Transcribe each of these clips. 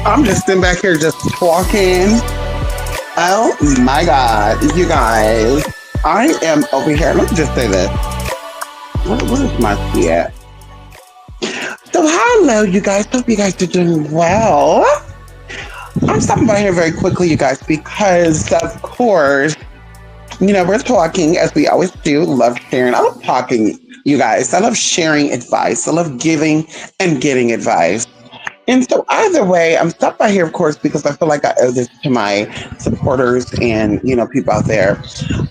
I'm just sitting back here just talking. Oh my God, you guys. I am over here. Let me just say this. What is my tea at? So hello, you guys. Hope you guys are doing well. I'm stopping by here very quickly, you guys, because of course, we're talking as we always do. Love sharing. I love talking, you guys. I love sharing advice. I love giving and getting advice. And so either way, I'm stopped by here, of course, because I feel like I owe this to my supporters and, people out there.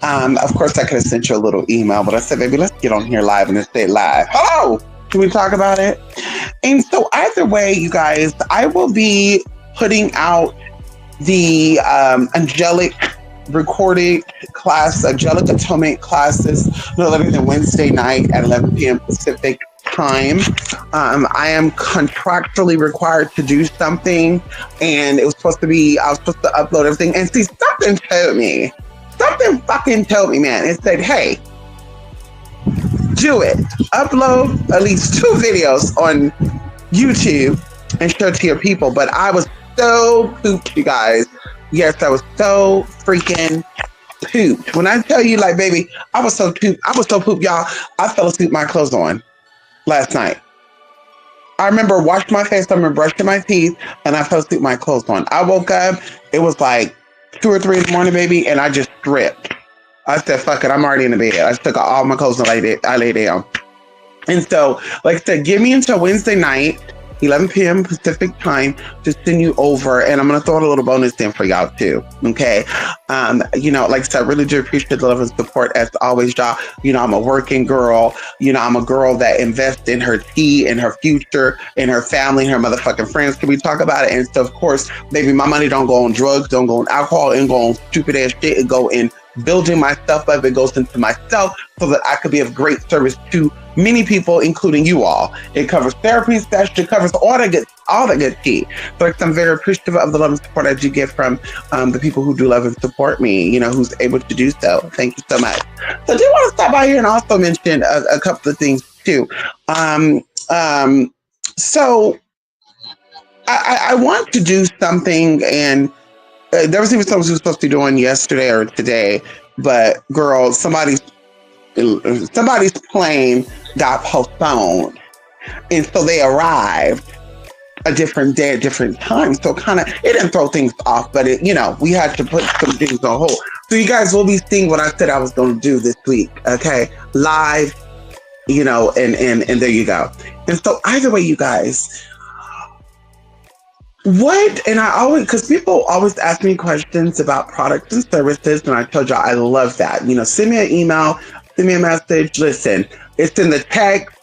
Of course, I could have sent you a little email, but I said, baby, let's get on here live and just say it live. Hello! Can we talk about it? And so either way, you guys, I will be putting out the angelic recorded class, angelic atonement classes, no later than Wednesday night at 11 p.m. Pacific time. I am contractually required to do something, and I was supposed to upload everything. And see, something fucking told me, man. It said, hey, do it. Upload at least 2 videos on YouTube and show it to your people. But I was so pooped, you guys. Yes, I was so freaking pooped. When I tell you, like, baby, I was so pooped, y'all. I fell asleep with my clothes on last night. I remember washing my face, I remember brushing my teeth, and I fell asleep with my clothes on. I woke up, it was like 2 or 3 in the morning, baby, and I just stripped. I said, fuck it, I'm already in the bed. I just took all my clothes and I lay down. And so, like I said, give me until Wednesday night, 11 p.m. Pacific time to send you over. And I'm going to throw a little bonus in for y'all too. Okay. Like I said, I really do appreciate the love and support as always, y'all. I'm a working girl. I'm a girl that invests in her tea, in her future, in her family, her motherfucking friends. Can we talk about it? And so, of course, baby, my money don't go on drugs, don't go on alcohol, and go on stupid ass shit. It go in building myself up. It goes into myself so that I could be of great service to many people, including you all. It covers therapy sessions. It covers all the good tea. So I'm very appreciative of the love and support I do get from the people who do love and support me, who's able to do so. Thank you so much. So I do want to stop by here and also mention a couple of things too. So I want to do something, and there was even something we were supposed to be doing yesterday or today, but girl, somebody's plane got postponed, and so they arrived a different day, a different time. So it didn't throw things off, but we had to put some things on hold. So you guys will be seeing what I said I was going to do this week, okay, live, and there you go. And so either way, you guys. Because people always ask me questions about products and services, and I told y'all I love that. Send me an email, send me a message. Listen, it's in the text.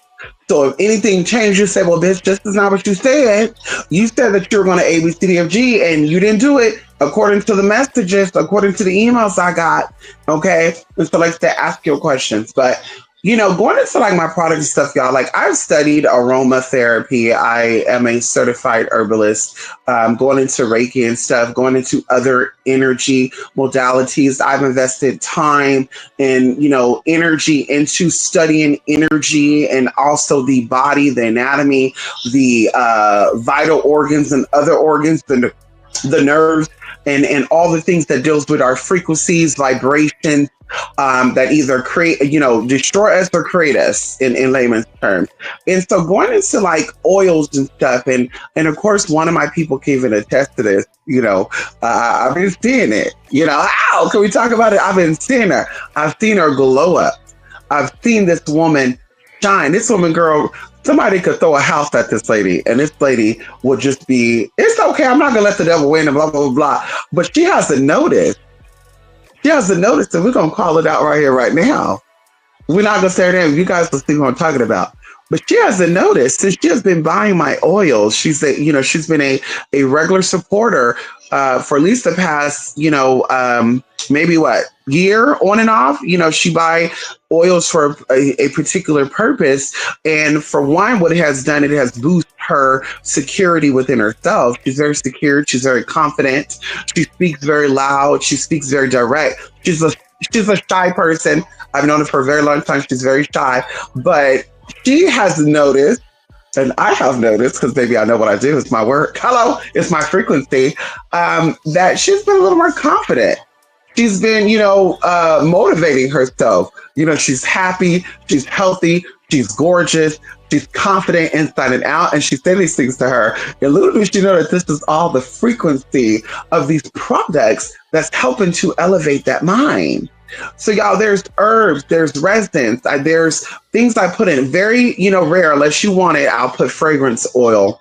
So if anything changes, you say, well, bitch, this is not what you said. You said that you were going to A, B, C, D, F, G, and you didn't do it according to the messages, according to the emails I got. Okay. And so like to ask your questions. But going into like my product and stuff, y'all, like I've studied aromatherapy. I am a certified herbalist, going into Reiki and stuff, going into other energy modalities. I've invested time and, energy into studying energy and also the body, the anatomy, the vital organs and other organs, the nerves, and all the things that deals with our frequencies, vibrations, that either destroy us or create us in layman's terms. And so going into like oils and stuff, and of course, one of my people can even attest to this, I've been seeing it, how can we talk about it? I've been seeing her. I've seen her glow up. I've seen this woman shine. This woman, girl, somebody could throw a house at this lady, and this lady would just be, it's okay, I'm not going to let the devil win, and blah, blah, blah, blah. But she hasn't noticed. And we're going to call it out right here, right now. We're not going to say her name. You guys will see what I'm talking about. But she hasn't noticed, since she has been buying my oils. She's she's been a regular supporter for at least the past, maybe year on and off. She buy oils for a particular purpose. And for one, what it has done, it has boosted her security within herself. She's very secure. She's very confident. She speaks very loud. She speaks very direct. She's a shy person. I've known her for a very long time. She's very shy, but she has noticed, and I have noticed because maybe I know what I do. It's my work. Hello, it's my frequency. That she's been a little more confident. She's been, motivating herself. She's happy, she's healthy, she's gorgeous, she's confident inside and out. And she said these things to her. And little does she know that this is all the frequency of these products that's helping to elevate that mind. So y'all, there's herbs, there's resins, there's things I put in very, rare, unless you want it, I'll put fragrance oil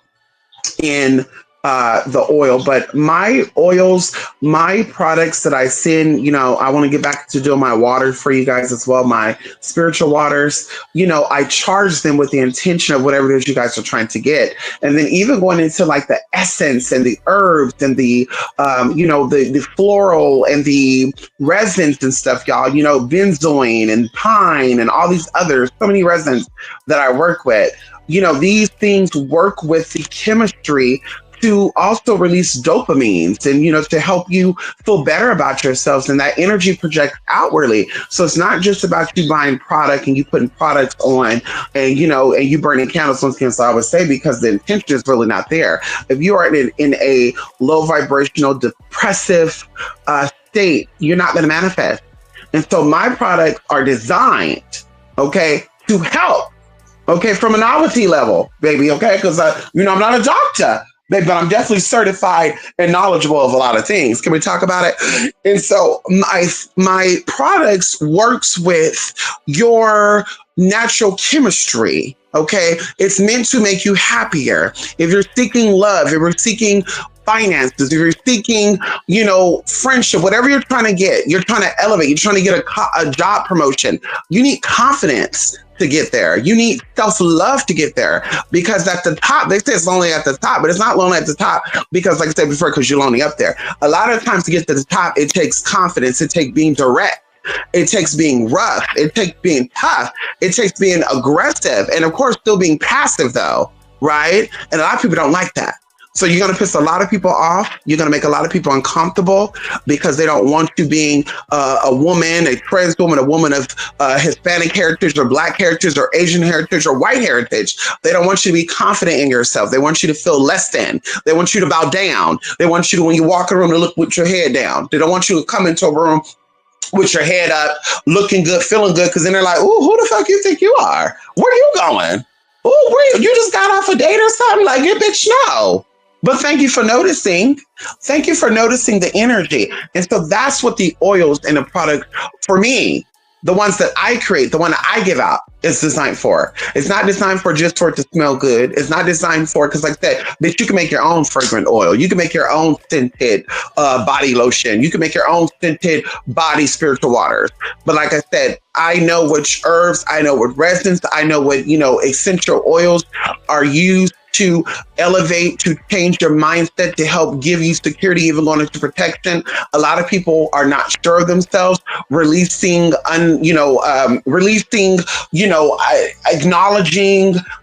in the oil. But my oils, my products that I send, I want to get back to doing my water for you guys as well, my spiritual waters. I charge them with the intention of whatever it is you guys are trying to get. And then even going into like the essence and the herbs and the the floral and the resins and stuff, y'all, benzoin and pine and all these others, so many resins that I work with. These things work with the chemistry to also release dopamines and, to help you feel better about yourselves, and that energy projects outwardly. So it's not just about you buying product and you putting products on and, and you burning candles once again. So I would say, because the intention is really not there. If you are in a low vibrational, depressive state, you're not going to manifest. And so my products are designed, okay, to help, okay, from a novelty level, baby, okay, because, I'm not a doctor, but I'm definitely certified and knowledgeable of a lot of things. Can we talk about it? And so my products works with your natural chemistry. Okay. It's meant to make you happier. If you're seeking love, if you're seeking finances, if you're seeking, friendship, whatever you're trying to get, you're trying to elevate, you're trying to get a job promotion, you need confidence to get there. You need self-love to get there, because at the top, they say it's lonely at the top, but it's not lonely at the top because, like I said before, because you're lonely up there. A lot of times to get to the top, it takes confidence. It takes being direct. It takes being rough. It takes being tough. It takes being aggressive. And of course, still being passive though, right? And a lot of people don't like that. So you're going to piss a lot of people off. You're going to make a lot of people uncomfortable because they don't want you being a woman, a trans woman, a woman of Hispanic heritage or Black heritage or Asian heritage or white heritage. They don't want you to be confident in yourself. They want you to feel less than. They want you to bow down. They want you to, when you walk in a room, to look with your head down. They don't want you to come into a room with your head up, looking good, feeling good, because then they're like, ooh, who the fuck you think you are? Where are you going? Ooh, where you just got off a date or something? Like, yeah, bitch, no. But thank you for noticing. Thank you for noticing the energy. And so that's what the oils and the product, for me, the ones that I create, the one that I give out, is designed for. It's not designed for just for it to smell good. It's not designed for, because like I said, bitch, you can make your own fragrant oil. You can make your own scented body lotion. You can make your own scented body spiritual waters. But like I said, I know which herbs, I know what resins, I know what, essential oils are used to elevate, to change your mindset, to help give you security, even going into protection. A lot of people are not sure of themselves, acknowledging,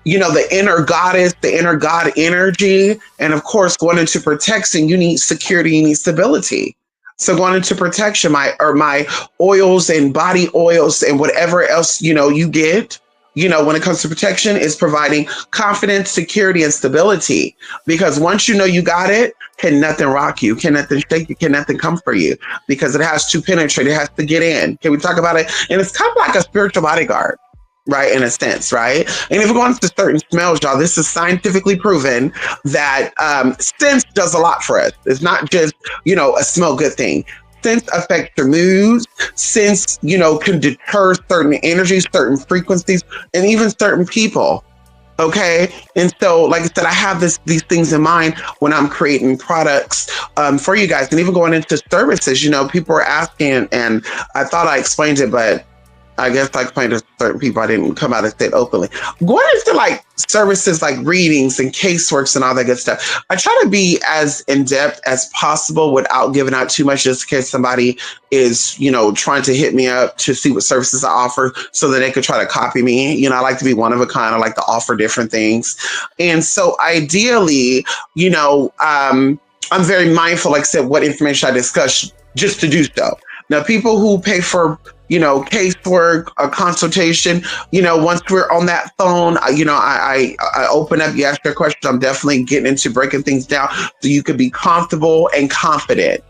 the inner goddess, the inner God energy. And of course, going into protection, you need security, you need stability. So going into protection, my oils and body oils and whatever else, you get, when it comes to protection, is providing confidence, security, and stability. Because once you know you got it, can nothing rock you, can nothing shake you, can nothing come for you, because it has to penetrate, it has to get in. Can we talk about it? And it's kind of like a spiritual bodyguard, right? In a sense, right? And if we're going to certain smells, y'all, this is scientifically proven that scent does a lot for us. It's not just, a smell good thing. Scents affect your moods. Scents, can deter certain energies, certain frequencies, and even certain people. Okay. And so, like I said, I have these things in mind when I'm creating products for you guys, and even going into services. People are asking, and I thought I explained it, but I guess I explained to certain people, I didn't come out and say it openly. Going into like services like readings and caseworks and all that good stuff, I try to be as in-depth as possible without giving out too much, just in case somebody is, trying to hit me up to see what services I offer so that they could try to copy me. I like to be one of a kind. I like to offer different things. And so ideally, I'm very mindful, like I said, what information I discuss, just to do so. Now, people who pay for casework, a consultation. Once we're on that phone, I open up, you ask your questions. I'm definitely getting into breaking things down so you could be comfortable and confident.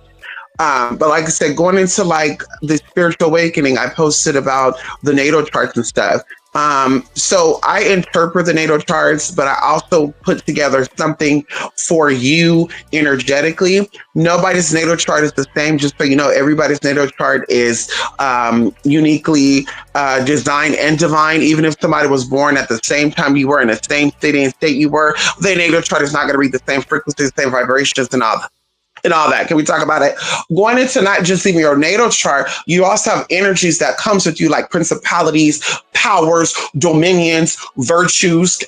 But like I said, going into like the spiritual awakening, I posted about the natal charts and stuff. So I interpret the natal charts, but I also put together something for you energetically. Nobody's natal chart is the same. Just so you know, everybody's natal chart is uniquely designed and divine. Even if somebody was born at the same time you were in the same city and state you were, their natal chart is not going to read the same frequencies, same vibrations, and all that. Can we talk about it? Going into not just even your natal chart, you also have energies that comes with you, like principalities, powers, dominions, virtues.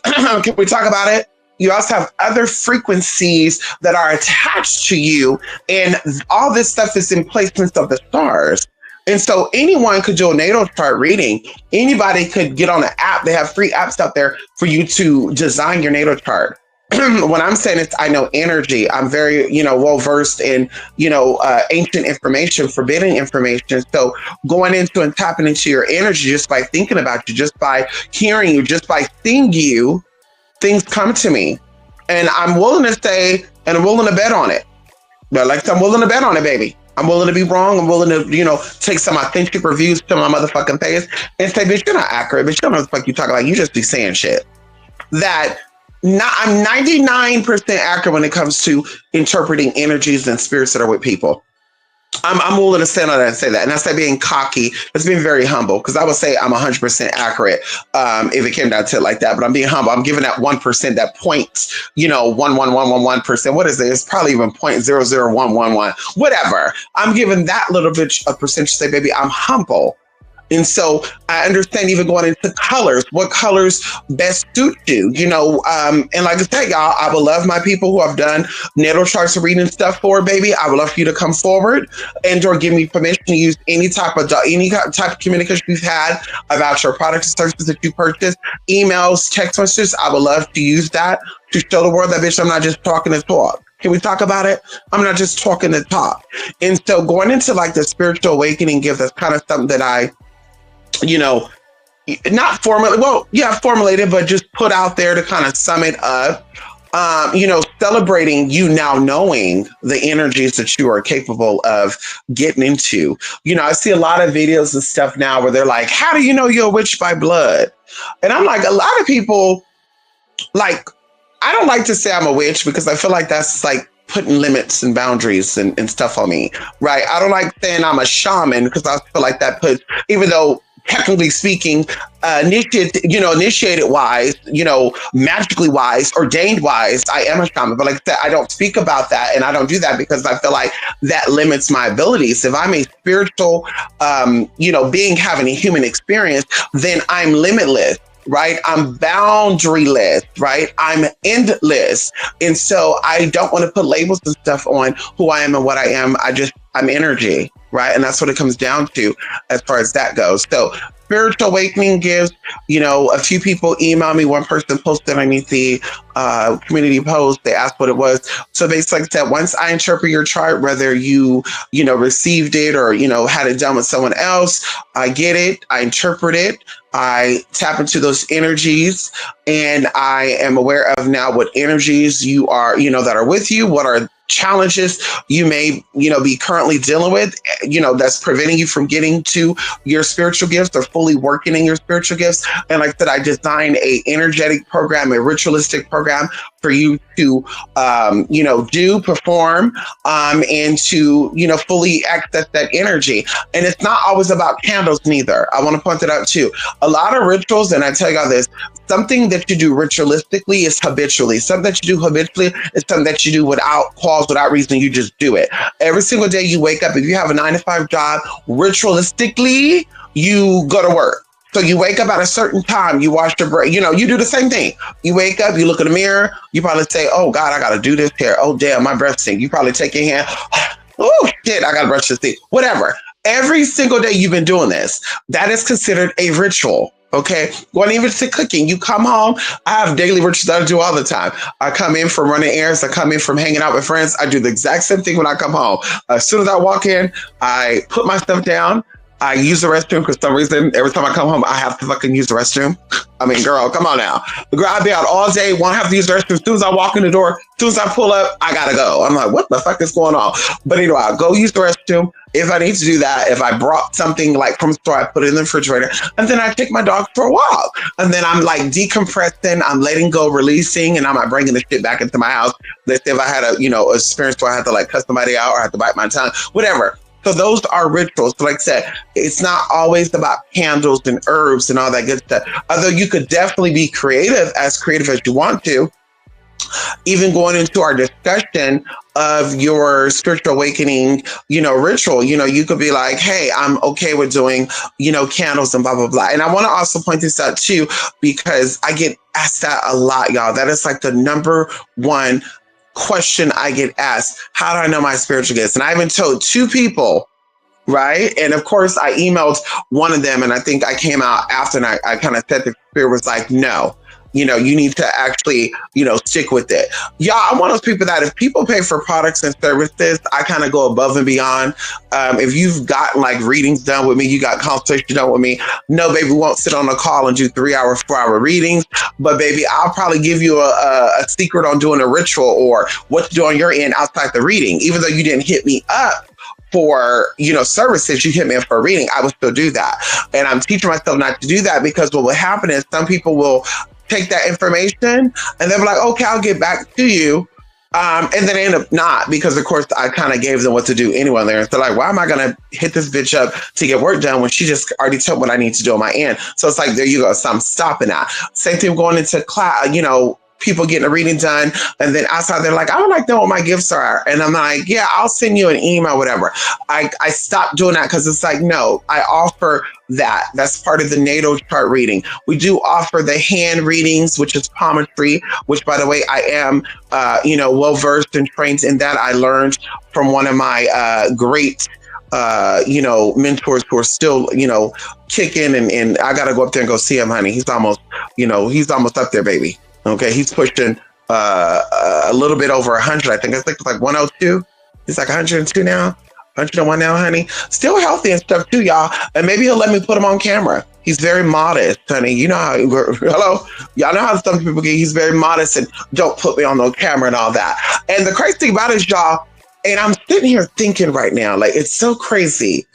Can we talk about it? You also have other frequencies that are attached to you, and all this stuff is in placements of the stars. And so anyone could do a natal chart reading. Anybody could get on an app. They have free apps out there for you to design your natal chart. When I'm saying it's, I know energy. I'm very, well versed in, ancient information, forbidden information. So going into and tapping into your energy just by thinking about you, just by hearing you, just by seeing you, things come to me, and I'm willing to say, and I'm willing to bet on it. But like, I'm willing to bet on it, baby. I'm willing to be wrong. I'm willing to, take some authentic reviews to my motherfucking face and say, bitch, you're not accurate. Bitch, you don't know what the fuck you talking about. You just be saying shit. I'm 99% accurate when it comes to interpreting energies and spirits that are with people. I'm willing to stand on that and say that. And that's not being cocky. It's being very humble, because I would say I'm 100% accurate if it came down to it like that. But I'm being humble. I'm giving that 1%, that points, 11111%. What is it? It's probably even 0.00111. Whatever. I'm giving that little bit of percentage to say, baby, I'm humble. And so I understand even going into colors, what colors best suit you, and like I said, y'all, I would love my people who have done natal charts reading stuff for, baby. I would love for you to come forward and or give me permission to use any type of communication you've had about your products and services that you purchased, emails, text messages. I would love to use that to show the world that, bitch, I'm not just talking to talk. Can we talk about it? I'm not just talking to talk. And so going into like the spiritual awakening gift, that's kind of something that I not formulated, but just put out there to kind of sum it up. Celebrating you now knowing the energies that you are capable of getting into. I see a lot of videos and stuff now where they're like, how do you know you're a witch by blood? And I'm like, a lot of people, like, I don't like to say I'm a witch because I feel like that's like putting limits and boundaries and stuff on me, right? I don't like saying I'm a shaman because I feel like that puts, even though technically speaking, initiated wise, magically wise, ordained wise, I am a shaman. But like I said, I don't speak about that, and I don't do that because I feel like that limits my abilities. If I'm a spiritual, being having a human experience, then I'm limitless. Right? I'm boundaryless, right? I'm endless. And so I don't want to put labels and stuff on who I am and what I am. I'm energy, right? And that's what it comes down to as far as that goes. So spiritual awakening gives, a few people emailed me. One person posted underneath the community post. They asked what it was. So basically, like I said, once I interpret your chart, whether you, received it or, had it done with someone else, I get it. I interpret it. I tap into those energies, and I am aware of now what energies you are, that are with you, what are challenges you may, be currently dealing with, that's preventing you from getting to your spiritual gifts or fully working in your spiritual gifts. And like I said, I designed a energetic program, a ritualistic program for you to, perform, and to, fully access that energy. And it's not always about candles neither. I want to point that out too. A lot of rituals, and I tell y'all this, something that you do ritualistically is habitually. Something that you do habitually is something that you do without cause, without reason. You just do it. Every single day you wake up, if you have a 9-to-5 job, ritualistically, you go to work. So you wake up at a certain time, you wash your brain, you do the same thing. You wake up, you look in the mirror, you probably say, oh God, I got to do this here. Oh damn, my breath stinks. You probably take your hand, oh shit, I got to brush this teeth. Whatever. Every single day you've been doing this. That is considered a ritual. Okay. Going even to cooking, you come home. I have daily rituals that I do all the time. I come in from running errands. I come in from hanging out with friends. I do the exact same thing when I come home. As soon as I walk in, I put my stuff down. I use the restroom for some reason. Every time I come home, I have to fucking use the restroom. I mean, girl, come on now. Girl, I'll be out all day, won't have to use the restroom. As soon as I walk in the door, as soon as I pull up, I gotta go. I'm like, what the fuck is going on? But anyway, I'll go use the restroom. If I need to do that, if I brought something like from the store, I put it in the refrigerator, and then I take my dog for a walk. And then I'm like decompressing, I'm letting go, releasing, and I'm not bringing the shit back into my house. Let's say if I had a, experience where I had to like cuss somebody out or I had to bite my tongue, whatever. So those are rituals. So like I said, it's not always about candles and herbs and all that good stuff. Although you could definitely be creative as you want to. Even going into our discussion of your spiritual awakening, ritual, you could be like, hey, I'm okay with doing, candles and blah, blah, blah. And I want to also point this out too, because I get asked that a lot, y'all. That is like the number one question I get asked. How do I know my spiritual gifts? And I even told two people, right? And of course I emailed one of them, and I think I came out after, and I kind of said the spirit was like, no, you need to actually, stick with it. Yeah, I'm one of those people that if people pay for products and services, I kind of go above and beyond. If you've gotten like readings done with me, you got consultation done with me, no, baby, we won't sit on a call and do 3-hour, 4-hour readings. But baby, I'll probably give you a secret on doing a ritual or what to do on your end outside the reading. Even though you didn't hit me up for, services, you hit me up for a reading, I will still do that. And I'm teaching myself not to do that, because what will happen is some people will take that information and they'll be like, okay, I'll get back to you. And then they end up not, because of course I kind of gave them what to do anyway there. And so like, why am I going to hit this bitch up to get work done when she just already told what I need to do on my end? So it's like, there you go. So I'm stopping that. Same thing going into class, people getting a reading done, and then outside they're like, I would like to know what my gifts are. And I'm like, yeah, I'll send you an email, whatever. I stopped doing that because it's like, no, I offer that. That's part of the natal chart reading. We do offer the hand readings, which is palmistry, which by the way, I am, well versed and trained in that. I learned from one of my great mentors who are still, kicking, and I got to go up there and go see him, honey. He's almost up there, baby. Okay, he's pushing a little bit over 100. I think it's like 102. He's like 102 now, 101 now, honey. Still healthy and stuff too, y'all. And maybe he'll let me put him on camera. He's very modest, honey. You know how, hello? Y'all know how some people get. He's very modest and don't put me on no camera and all that. And the crazy thing about it is, y'all, and I'm sitting here thinking right now, like, it's so crazy.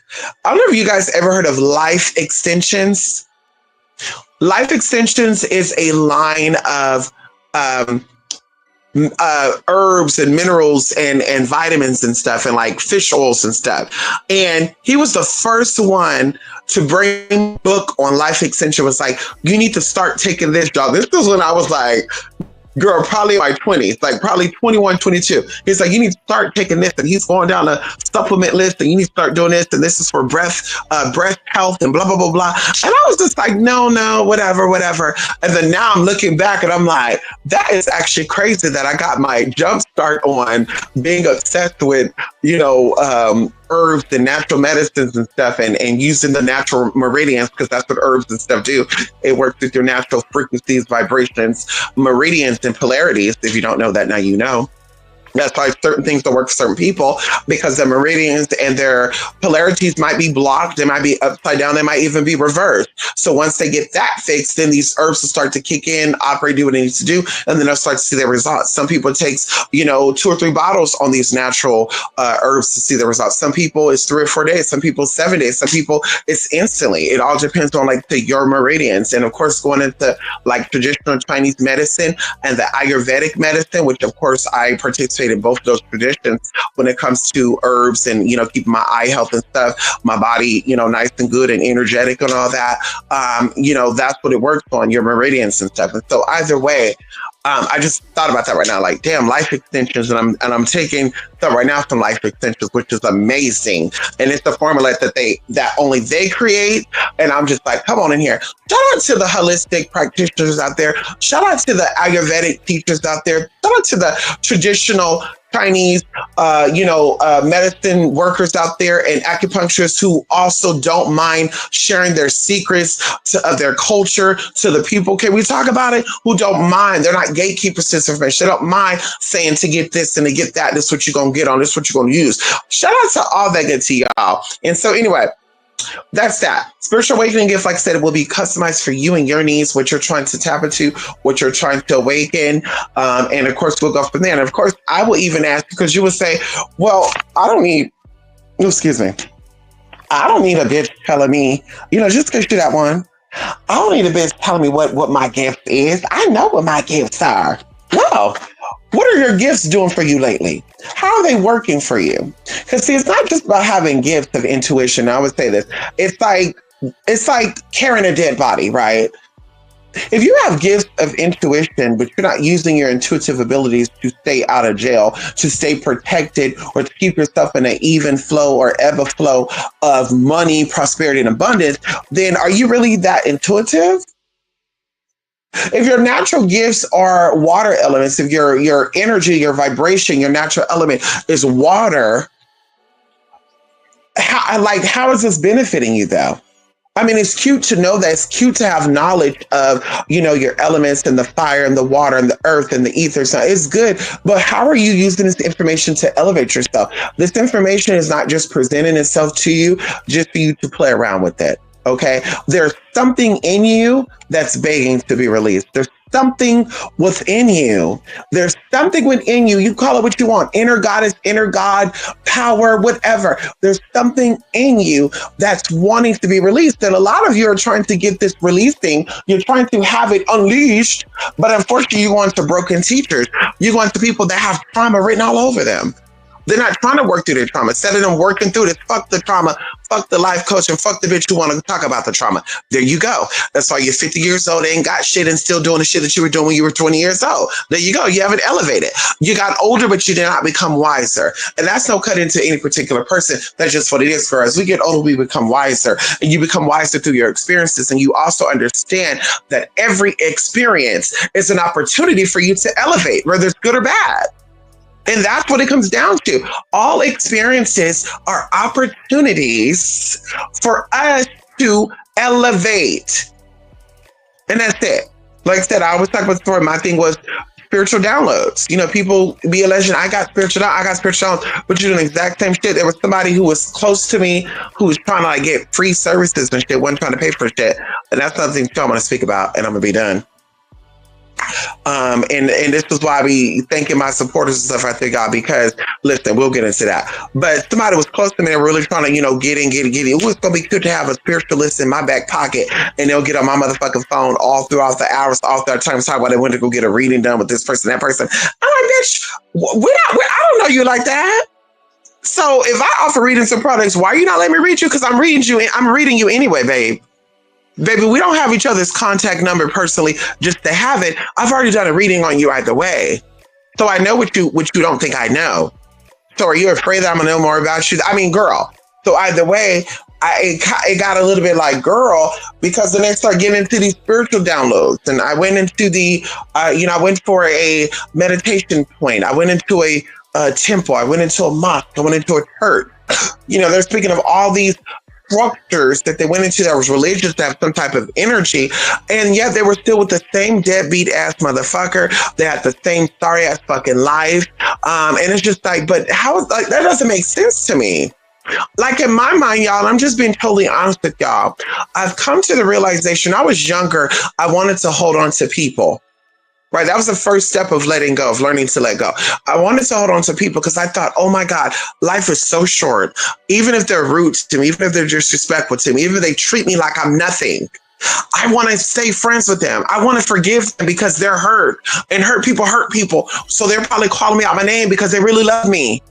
I don't know if you guys ever heard of life extensions. Life extensions is a line of herbs and minerals and vitamins and stuff, and like fish oils and stuff. And he was the first one to bring a book on life extension. Was like, you need to start taking this, dog. This was when I was like, girl, probably in my 20s, like probably 21, 22. He's like, you need to start taking this. And he's going down a supplement list, and you need to start doing this. And this is for breast health and blah, blah, blah, blah. And I was just like, no, whatever. And then now I'm looking back and I'm like, that is actually crazy that I got my jump start on being obsessed with, herbs and natural medicines and stuff, and using the natural meridians, because that's what herbs and stuff do. It works with your natural frequencies, vibrations, meridians, and polarities. If you don't know that, now you know. That's why certain things don't work for certain people, because the meridians and their polarities might be blocked. They might be upside down. They might even be reversed. So once they get that fixed, then these herbs will start to kick in, operate, do what they need to do, and then they'll start to see their results. Some people it takes, 2 or 3 bottles on these natural herbs to see the results. Some people it's 3 or 4 days. Some people 7 days. Some people it's instantly. It all depends on your meridians. And of course, going into like traditional Chinese medicine and the Ayurvedic medicine, which of course I participate in both of those traditions when it comes to herbs and, keeping my eye health and stuff, my body, nice and good and energetic and all that. That's what it works on, your meridians and stuff. And so either way, I just thought about that right now, like, damn, life extensions. And I'm taking some right now, some life extensions, which is amazing. And it's the formula that only they create. And I'm just like, come on in here. Shout out to the holistic practitioners out there. Shout out to the Ayurvedic teachers out there. Shout out to the traditional Chinese, medicine workers out there and acupuncturists who also don't mind sharing their secrets of their culture to the people. Can we talk about it? Who don't mind. They're not gatekeepers to this information. They don't mind saying to get this and to get that. This is what you're going to get on. This is what you're going to use. Shout out to all that good to y'all. And so anyway, That's that. Spiritual awakening gift, like I said, it will be customized for you and your needs, what you're trying to tap into, what you're trying to awaken. And of course, we'll go from there. And of course, I will even ask, because you would say, well, I don't need, excuse me, I don't need a bitch telling me, just because you're that one, I don't need a bitch telling me what my gift is. I know what my gifts are. No. What are your gifts doing for you lately? How are they working for you? Because see, it's not just about having gifts of intuition. I would say this. It's like carrying a dead body, right? If you have gifts of intuition, but you're not using your intuitive abilities to stay out of jail, to stay protected, or to keep yourself in an even flow or ebb flow of money, prosperity, and abundance, then are you really that intuitive? If your natural gifts are water elements, if your energy, your vibration, your natural element is water, how is this benefiting you though? I mean, it's cute to know that. It's cute to have knowledge of, your elements and the fire and the water and the earth and the ether. So it's good. But how are you using this information to elevate yourself? This information is not just presenting itself to you just for you to play around with it. Okay. There's something in you that's begging to be released. There's something within you. There's something within you. You call it what you want. Inner goddess, inner God, power, whatever. There's something in you that's wanting to be released. And a lot of you are trying to get this releasing. You're trying to have it unleashed. But unfortunately, you go into broken teachers. You go into people that have trauma written all over them. They're not trying to work through their trauma. Instead of them working through this, fuck the trauma, fuck the life coach, and fuck the bitch who want to talk about the trauma. There you go. That's why you're 50 years old, ain't got shit, and still doing the shit that you were doing when you were 20 years old. There you go. You haven't elevated. You got older, but you did not become wiser. And that's no cut into any particular person. That's just what it is for us. We get older, we become wiser. And you become wiser through your experiences. And you also understand that every experience is an opportunity for you to elevate, whether it's good or bad. And that's what it comes down to. All experiences are opportunities for us to elevate. And that's it. Like I said, I always talk about the story. My thing was spiritual downloads. People be a legend. I got spiritual downloads, but you're doing the exact same shit. There was somebody who was close to me who was trying to get free services and shit, wasn't trying to pay for shit. And that's something I want to speak about, and I'm going to be done. And this is why I be thanking my supporters and stuff out there, God, because listen, we'll get into that. But somebody was close to me and really trying to, get in. It was going to be good to have a spiritualist in my back pocket, and they'll get on my motherfucking phone all throughout the hours, all throughout the time, talk about they went to go get a reading done with this person, that person. I'm like, bitch, I don't know you like that. So if I offer reading some products, why are you not letting me read you? Because I'm reading you anyway, babe. Baby, we don't have each other's contact number personally just to have it. I've already done a reading on you either way. So I know what you don't think I know. So are you afraid that I'm going to know more about you? I mean, girl. So either way, it got a little bit like girl, because then they start getting into these spiritual downloads. And I went into I went for a meditation point. I went into a temple. I went into a mosque. I went into a church. They're speaking of all these structures that they went into that was religious, to have some type of energy, and yet they were still with the same deadbeat ass motherfucker. They had the same sorry ass fucking life, and it's just like, but how, like, that doesn't make sense to me. Like, in my mind, y'all, I'm just being totally honest with y'all. I've come to the realization, I was younger, I wanted to hold on to people. Right. That was the first step of letting go, of learning to let go. I wanted to hold on to people because I thought, oh my God, life is so short. Even if they're rude to me, even if they're disrespectful to me, even if they treat me like I'm nothing, I want to stay friends with them. I want to forgive them because they're hurt, and hurt people hurt people. So they're probably calling me out my name because they really love me.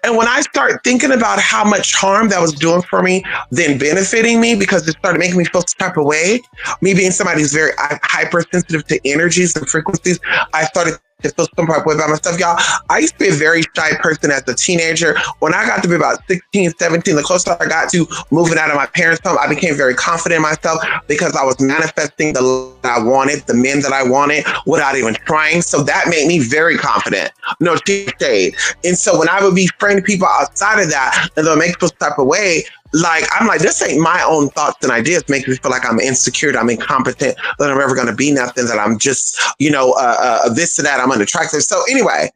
And when I start thinking about how much harm that was doing for me, then benefiting me, because it started making me feel some type of way, me being somebody who's very hypersensitive to energies and frequencies, I started to feel some type of way about myself. Y'all, I used to be a very shy person as a teenager. When I got to be about 16, 17, the closer I got to moving out of my parents' home, I became very confident in myself because I was manifesting the life that I wanted, the men that I wanted, without even trying. So that made me very confident. No shade. And so when I would befriend people outside of that, and they'll make me feel some type of way, like, I'm like, this ain't my own thoughts and ideas, make me feel like I'm insecure, I'm incompetent, that I'm ever going to be nothing, that I'm just, this or that, I'm unattractive. So anyway,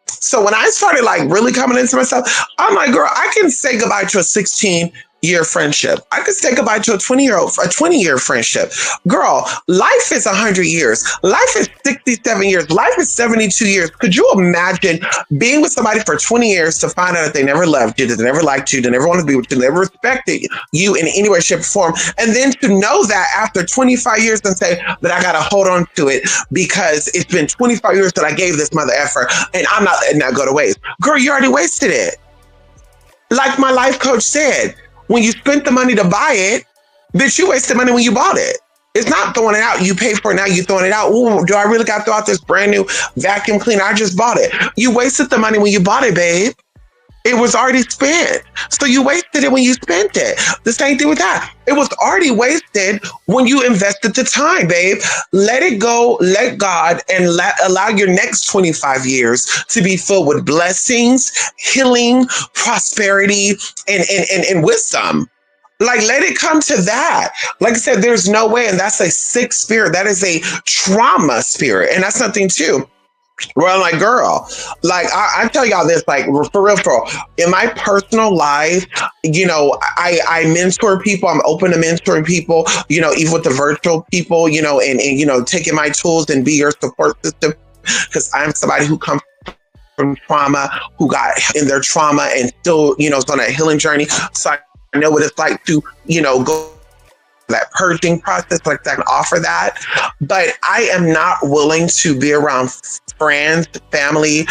so when I started like really coming into myself, I'm like, girl, I can say goodbye to a 16, year friendship. I could say goodbye to a 20-year friendship. Girl, life is 100 years. Life is 67 years. Life is 72 years. Could you imagine being with somebody for 20 years to find out that they never loved you, that they never liked you, they never wanted to be with you, they never respected you in any way, shape, or form, and then to know that after 25 years and say that I gotta hold on to it because it's been 25 years that I gave this mother effort and I'm not letting that go to waste. Girl, you already wasted it. Like my life coach said, when you spent the money to buy it, bitch, you wasted money when you bought it. It's not throwing it out. You pay for it, now you throwing it out. Ooh, do I really got to throw out this brand new vacuum cleaner? I just bought it. You wasted the money when you bought it, babe. It was already spent. So you wasted it when you spent it. The same thing with that. It was already wasted when you invested the time, babe. Let it go, let God, and allow your next 25 years to be filled with blessings, healing, prosperity, and wisdom. Like, let it come to that. Like I said, there's no way. And that's a sick spirit. That is a trauma spirit. And that's something too. Well, like, girl, like I tell y'all this, like, for real, in my personal life, I mentor people. I'm open to mentoring people, even with the virtual people, and taking my tools and be your support system, because I'm somebody who comes from trauma, who got in their trauma and still, is on a healing journey. So I know what it's like to, go that purging process, like that, offer that. But I am not willing to be around friends, family,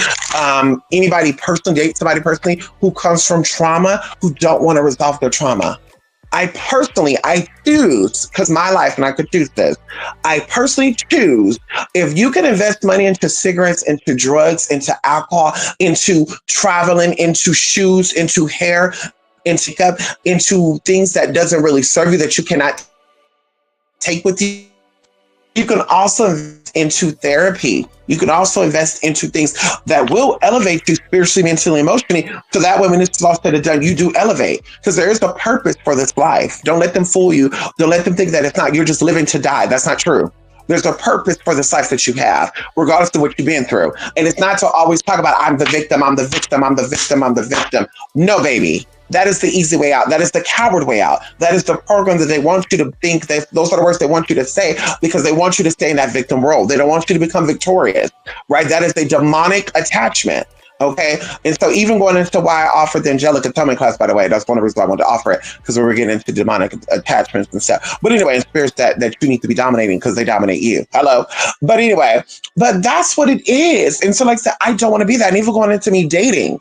anybody personally, date somebody personally who comes from trauma, who don't want to resolve their trauma. I choose, because my life, and I could choose this, I personally choose, if you can invest money into cigarettes, into drugs, into alcohol, into traveling, into shoes, into hair, into makeup, into things that doesn't really serve you, that you cannot take with you. You can also invest into therapy. You can also invest into things that will elevate you spiritually, mentally, emotionally. So that way, when it's all said and done, you do elevate, because there is a purpose for this life. Don't let them fool you. Don't let them think that it's not, you're just living to die. That's not true. There's a purpose for this life that you have, regardless of what you've been through. And it's not to always talk about, I'm the victim, I'm the victim, I'm the victim, I'm the victim. No, baby. That is the easy way out. That is the coward way out. That is the program that they want you to think, that those are the words they want you to say, because they want you to stay in that victim role. They don't want you to become victorious, right? That is a demonic attachment. Okay. And so even going into why I offered the angelic atonement class, by the way, that's one of the reasons why I wanted to offer it, because we were getting into demonic attachments and stuff. But anyway, in spirits that you need to be dominating, because they dominate you. Hello. But anyway, but that's what it is. And so, like I said, I don't want to be that. And even going into me dating,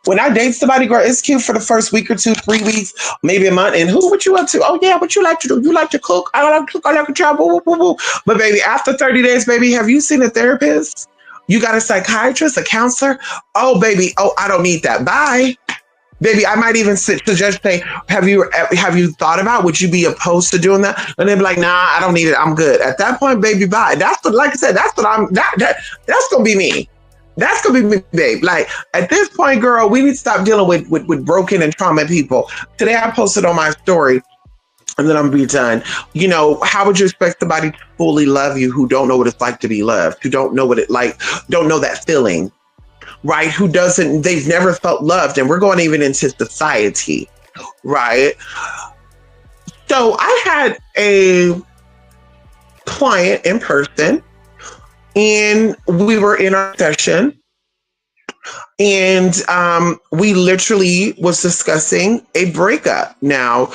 when I date somebody, girl, it's cute for the first week or 2, 3 weeks, maybe a month. And what you up to? Oh yeah, what you like to do? You like to cook? I like to cook. I like to travel. Woo, woo, woo. But baby, after 30 days, baby, have you seen a therapist? You got a psychiatrist, a counselor? Oh, baby. Oh, I don't need that. Bye. Baby, I might even suggest, say, have you thought about, would you be opposed to doing that? And they'd be like, nah, I don't need it. I'm good. At that point, baby, bye. That's what, like I said, that's what that's going to be me. That's going to be me, babe. Like, at this point, girl, we need to stop dealing with broken and trauma people. Today, I posted on my story, and then I'm going to be done. How would you expect somebody to fully love you who don't know what it's like to be loved, who don't know what it like, don't know that feeling, right? They've never felt loved. And we're going even into society, right? So I had a client in person, and we were in our session, and we literally was discussing a breakup. Now,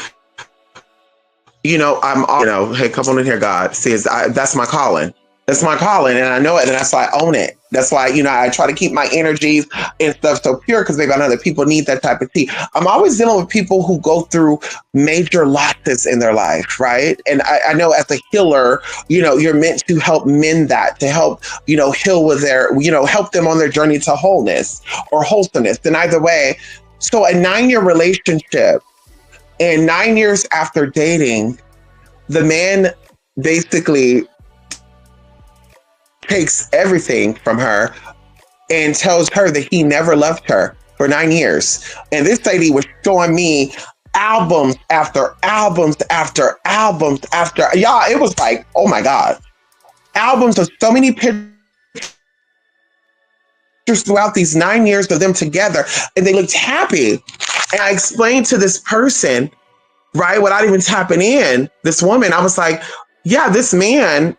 hey, come on in here, God. See, that's my calling. That's my calling, and I know it, and that's why I own it. That's why, I try to keep my energies and stuff so pure, because maybe I know that people need that type of tea. I'm always dealing with people who go through major losses in their life, right? And I know as a healer, you're meant to help mend that, to help, heal with their, help them on their journey to wholeness or wholesomeness. And either way, so a 9-year relationship, and 9 years after dating, the man basically takes everything from her and tells her that he never loved her for 9 years. And this lady was showing me albums after albums after albums after, y'all, it was like, oh my God, albums of so many pictures throughout these 9 years of them together, and they looked happy. And I explained to this person, right? Without even tapping in, this woman, I was like, yeah, this man,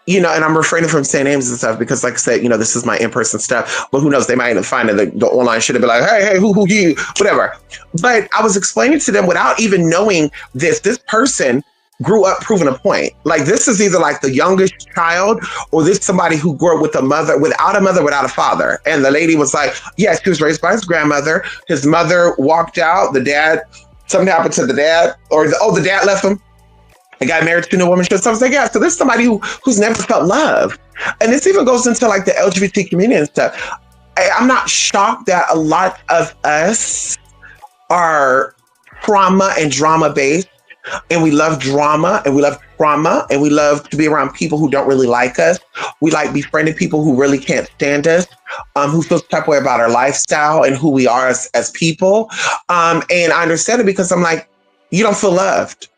and I'm refraining from saying names and stuff because, like I said, this is my in-person stuff. But who knows? They might end up finding the online shit and be like, hey, who you, whatever. But I was explaining to them without even knowing this person grew up proving a point. Like, this is either like the youngest child or this somebody who grew up with a mother, without a father. And the lady was like, yes, he was raised by his grandmother. His mother walked out. The dad, something happened to the dad, or the dad left him. I got married to a new woman. So I was like, yeah, so this is somebody who's never felt love. And this even goes into like the LGBT community and stuff. I'm not shocked that a lot of us are trauma and drama based. And we love drama and we love trauma and we love to be around people who don't really like us. We like befriending people who really can't stand us, who feel type of way about our lifestyle and who we are as people. And I understand it because I'm like, you don't feel loved.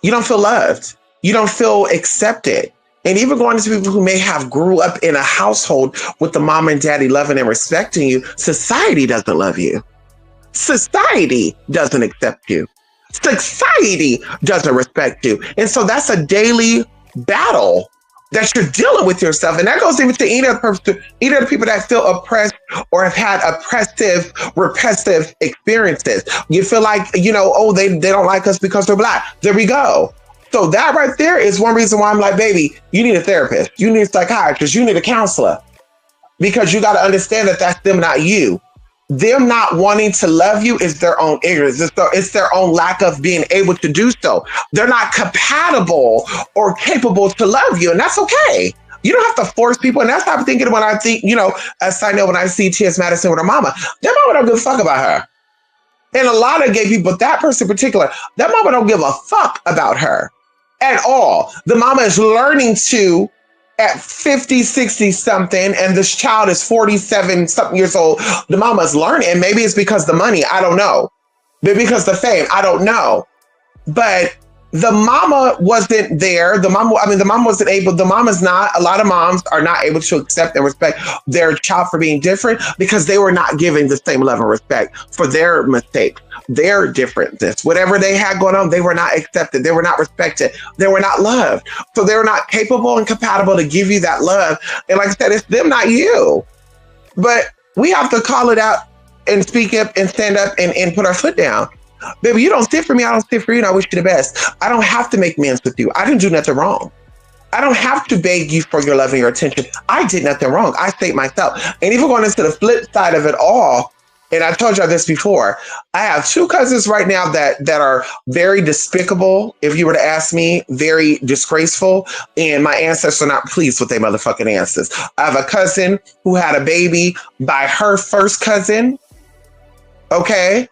You don't feel loved. You don't feel accepted. And even going to people who may have grew up in a household with the mom and daddy loving and respecting you, society doesn't love you. Society doesn't accept you. Society doesn't respect you. And so that's a daily battle that you're dealing with yourself. And that goes even to any other people that feel oppressed or have had oppressive, repressive experiences. You feel like, they don't like us because we're Black. There we go. So that right there is one reason why I'm like, baby, you need a therapist. You need a psychiatrist. You need a counselor. Because you got to understand that that's them, not you. Them not wanting to love you is their own ignorance. It's their own lack of being able to do so. They're not compatible or capable to love you, and that's okay. You don't have to force people, and that's how I'm thinking when I think, as I know when I see T.S. Madison with her mama, that mama don't give a fuck about her. And a lot of gay people, but that person in particular, that mama don't give a fuck about her at all. The mama is learning to, at 50, 60 something, and this child is 47 something years old, the mama's learning. And maybe it's because the money, I don't know. Maybe because the fame, I don't know. But the mama wasn't there. The mama wasn't able, a lot of moms are not able to accept and respect their child for being different because they were not giving the same level of respect for their mistakes, their differences. Whatever they had going on, they were not accepted. They were not respected. They were not loved. So they were not capable and compatible to give you that love. And like I said, it's them, not you. But we have to call it out and speak up and stand up and put our foot down. Baby, you don't sit for me, I don't sit for you, and I wish you the best. I don't have to make amends with you. I didn't do nothing wrong. I don't have to beg you for your love and your attention. I did nothing wrong. I saved myself. And even going into the flip side of it all, and I told y'all this before, I have two cousins right now that are very despicable, if you were to ask me, very disgraceful, and my ancestors are not pleased with their motherfucking answers. I have a cousin who had a baby by her first cousin, okay?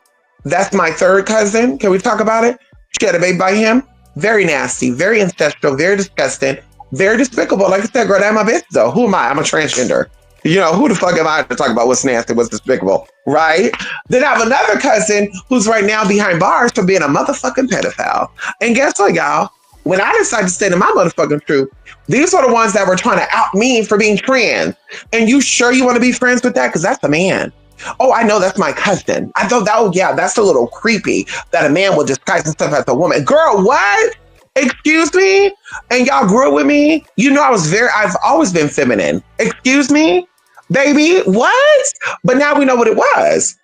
That's my third cousin. Can we talk about it? She had a baby by him. Very nasty, very ancestral, very disgusting, very despicable. Like I said, girl, that's my bitch though. Who am I? I'm a transgender. Who the fuck am I to talk about what's nasty, what's despicable, right? Then I have another cousin who's right now behind bars for being a motherfucking pedophile. And guess what, y'all? When I decided to stand in my motherfucking truth, these are the ones that were trying to out me for being trans. And you sure you want to be friends with that? Because that's a man. Oh, I know, that's my cousin. I thought that's a little creepy that a man would disguise himself as a woman. Girl, what? Excuse me? And y'all grew up with me? I've always been feminine. Excuse me? Baby, what? But now we know what it was.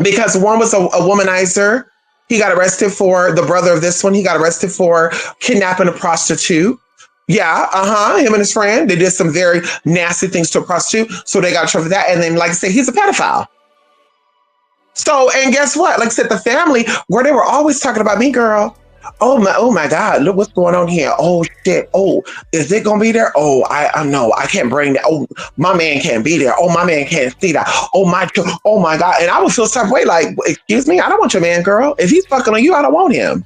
Because one was a womanizer. He got arrested for, the brother of this one, he got arrested for kidnapping a prostitute. Yeah, him and his friend, they did some very nasty things to a prostitute, so they got in trouble for that. And then, like I said, he's a pedophile. So, and guess what? Like I said, the family, where they were always talking about me, girl. Oh my God, look what's going on here. Oh shit. Oh, is it gonna be there? Oh, I know, I can't bring that. Oh, my man can't be there. Oh, my man can't see that. Oh my God. And I would feel some way like, excuse me, I don't want your man, girl. If he's fucking on you, I don't want him.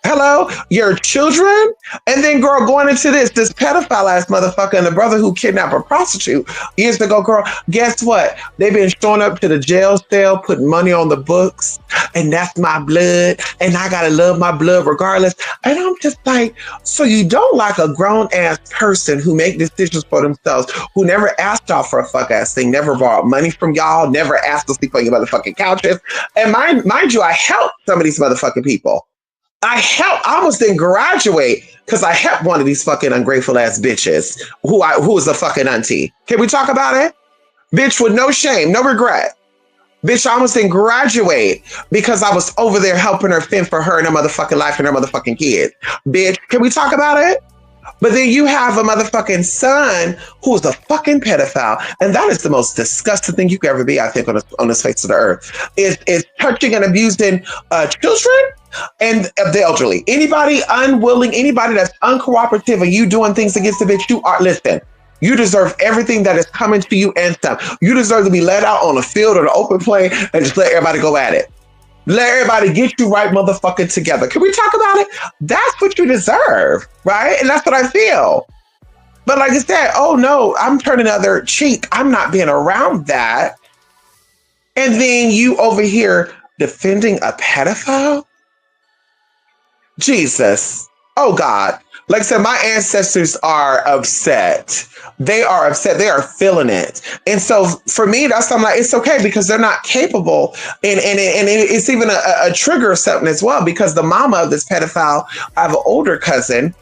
Hello, your children? And then, girl, going into this pedophile ass motherfucker and the brother who kidnapped a prostitute years ago, girl, guess what? They've been showing up to the jail cell, putting money on the books, and that's my blood, and I gotta love my blood regardless. And I'm just like, so you don't like a grown ass person who make decisions for themselves, who never asked y'all for a fuck ass thing, never borrowed money from y'all, never asked to sleep on your motherfucking couches. And mind you, I helped some of these motherfucking people. I almost didn't graduate because I helped one of these fucking ungrateful ass bitches who was a fucking auntie. Can we talk about it? Bitch with no shame, no regret. Bitch, I almost didn't graduate because I was over there helping her fend for her and her motherfucking life and her motherfucking kids. Bitch, can we talk about it? But then you have a motherfucking son who's a fucking pedophile. And that is the most disgusting thing you could ever be, I think, on this face of the earth. Is touching and abusing children and the elderly. Anybody unwilling, anybody that's uncooperative, and you doing things against the bitch, you are, listen, you deserve everything that is coming to you and some. You deserve to be let out on the field or the open play and just let everybody go at it. Let everybody get you right motherfucking together. Can we talk about it? That's what you deserve, right? And that's what I feel. But like I said, oh no, I'm turning the other cheek. I'm not being around that. And then you over here defending a pedophile? Jesus. Oh God. Like I said, my ancestors are upset. They are upset. They are feeling it. And so for me, that's, I'm like, it's okay because they're not capable. And it's even a trigger or something as well, because the mama of this pedophile, I have an older cousin.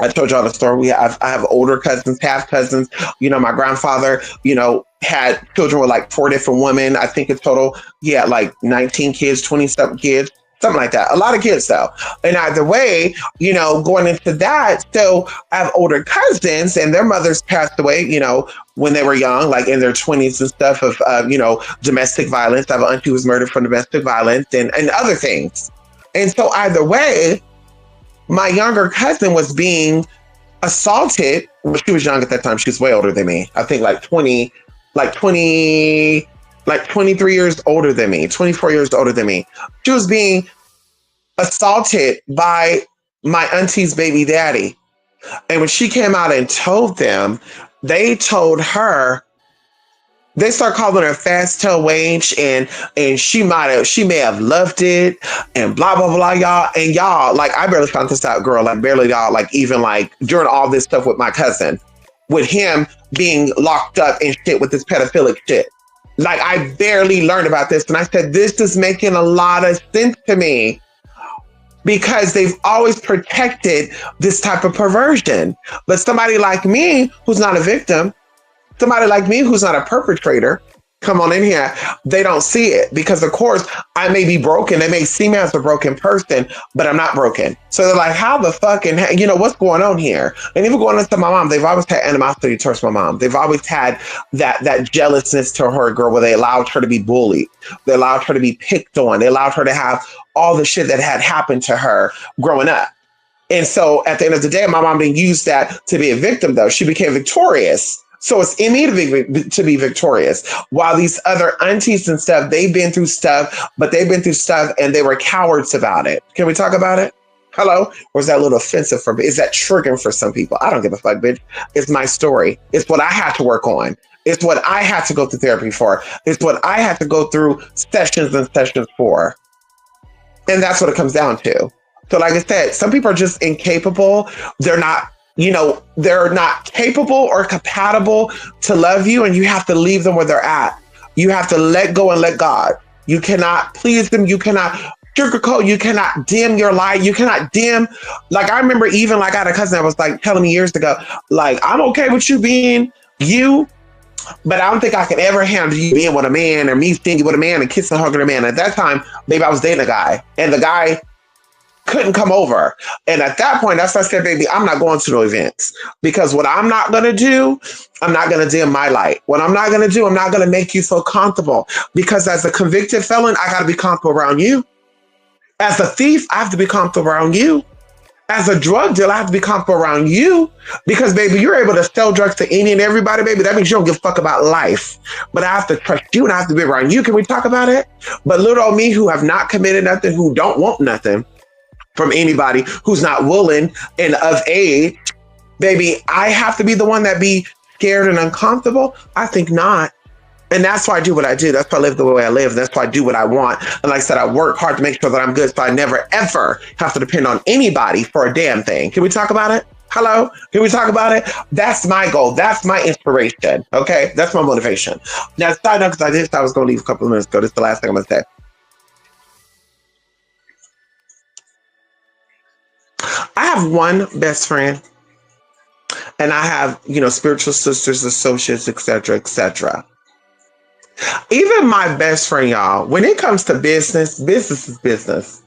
I told y'all the story. I have older cousins, half cousins. You know, my grandfather, you know, had children with like 4 different women. I think in total, he had like 19 kids, 20 something kids. Something like that. A lot of kids though. And either way, you know, going into that, so I have older cousins and their mothers passed away, you know, when they were young, like in their 20s and stuff of, you know, domestic violence. I have an auntie who was murdered from domestic violence and other things. And so either way, my younger cousin was being assaulted. Well, she was young at that time. She was way older than me. I think like 23 years older than me, 24 years older than me. She was being assaulted by my auntie's baby daddy. And when she came out and told them, they told her, they start calling her fast tail wage and she may have loved it and blah, blah, blah, y'all. And y'all, like, I barely found this out, girl, like barely y'all, like even like during all this stuff with my cousin, with him being locked up and shit with this pedophilic shit. Like, I barely learned about this. And I said, this is making a lot of sense to me because they've always protected this type of perversion. But somebody like me, who's not a victim, somebody like me, who's not a perpetrator, come on in here, they don't see it because, of course, I may be broken. They may see me as a broken person, but I'm not broken. So they're like, how the fuck, and you know, what's going on here? And even going into my mom, they've always had animosity towards my mom. They've always had that jealousness to her, girl, where they allowed her to be bullied. They allowed her to be picked on. They allowed her to have all the shit that had happened to her growing up. And so at the end of the day, my mom didn't use that to be a victim, though. She became victorious. So it's in me to be victorious. While these other aunties and stuff, they've been through stuff, but they've been through stuff and they were cowards about it. Can we talk about it? Hello? Or is that a little offensive for me? Is that triggering for some people? I don't give a fuck, bitch. It's my story. It's what I had to work on. It's what I had to go through therapy for. It's what I had to go through sessions and sessions for. And that's what it comes down to. So like I said, some people are just incapable. They're not, you know, they're not capable or compatible to love you, and you have to leave them where they're at. You have to let go and let God. You cannot please them. You cannot sugarcoat. You cannot dim your light. You cannot dim. Like, I remember even like I had a cousin that was like telling me years ago, like, I'm okay with you being you, but I don't think I can ever handle you being with a man or me singing with a man and kissing and hugging a man. At that time, baby, I was dating a guy, and the guy couldn't come over. And at that point, that's why I said, baby, I'm not going to no events, because what I'm not going to do, I'm not going to dim my light. What I'm not going to do, I'm not going to make you feel comfortable, because as a convicted felon, I got to be comfortable around you. As a thief, I have to be comfortable around you. As a drug dealer, I have to be comfortable around you, because, baby, you're able to sell drugs to any and everybody, baby. That means you don't give a fuck about life. But I have to trust you, and I have to be around you. Can we talk about it? But little old me, who have not committed nothing, who don't want nothing from anybody, who's not willing and of age, baby, I have to be the one that be scared and uncomfortable? I think not. And that's why I do what I do. That's why I live the way I live. That's why I do what I want. And like I said, I work hard to make sure that I'm good, so I never, ever have to depend on anybody for a damn thing. Can we talk about it? Hello? Can we talk about it? That's my goal. That's my inspiration. Okay? That's my motivation. Now, side note, because I was going to leave a couple of minutes ago. This is the last thing I'm going to say. I have one best friend, and I have, spiritual sisters, associates, etc., etc. Even my best friend, y'all, when it comes to business, business is business.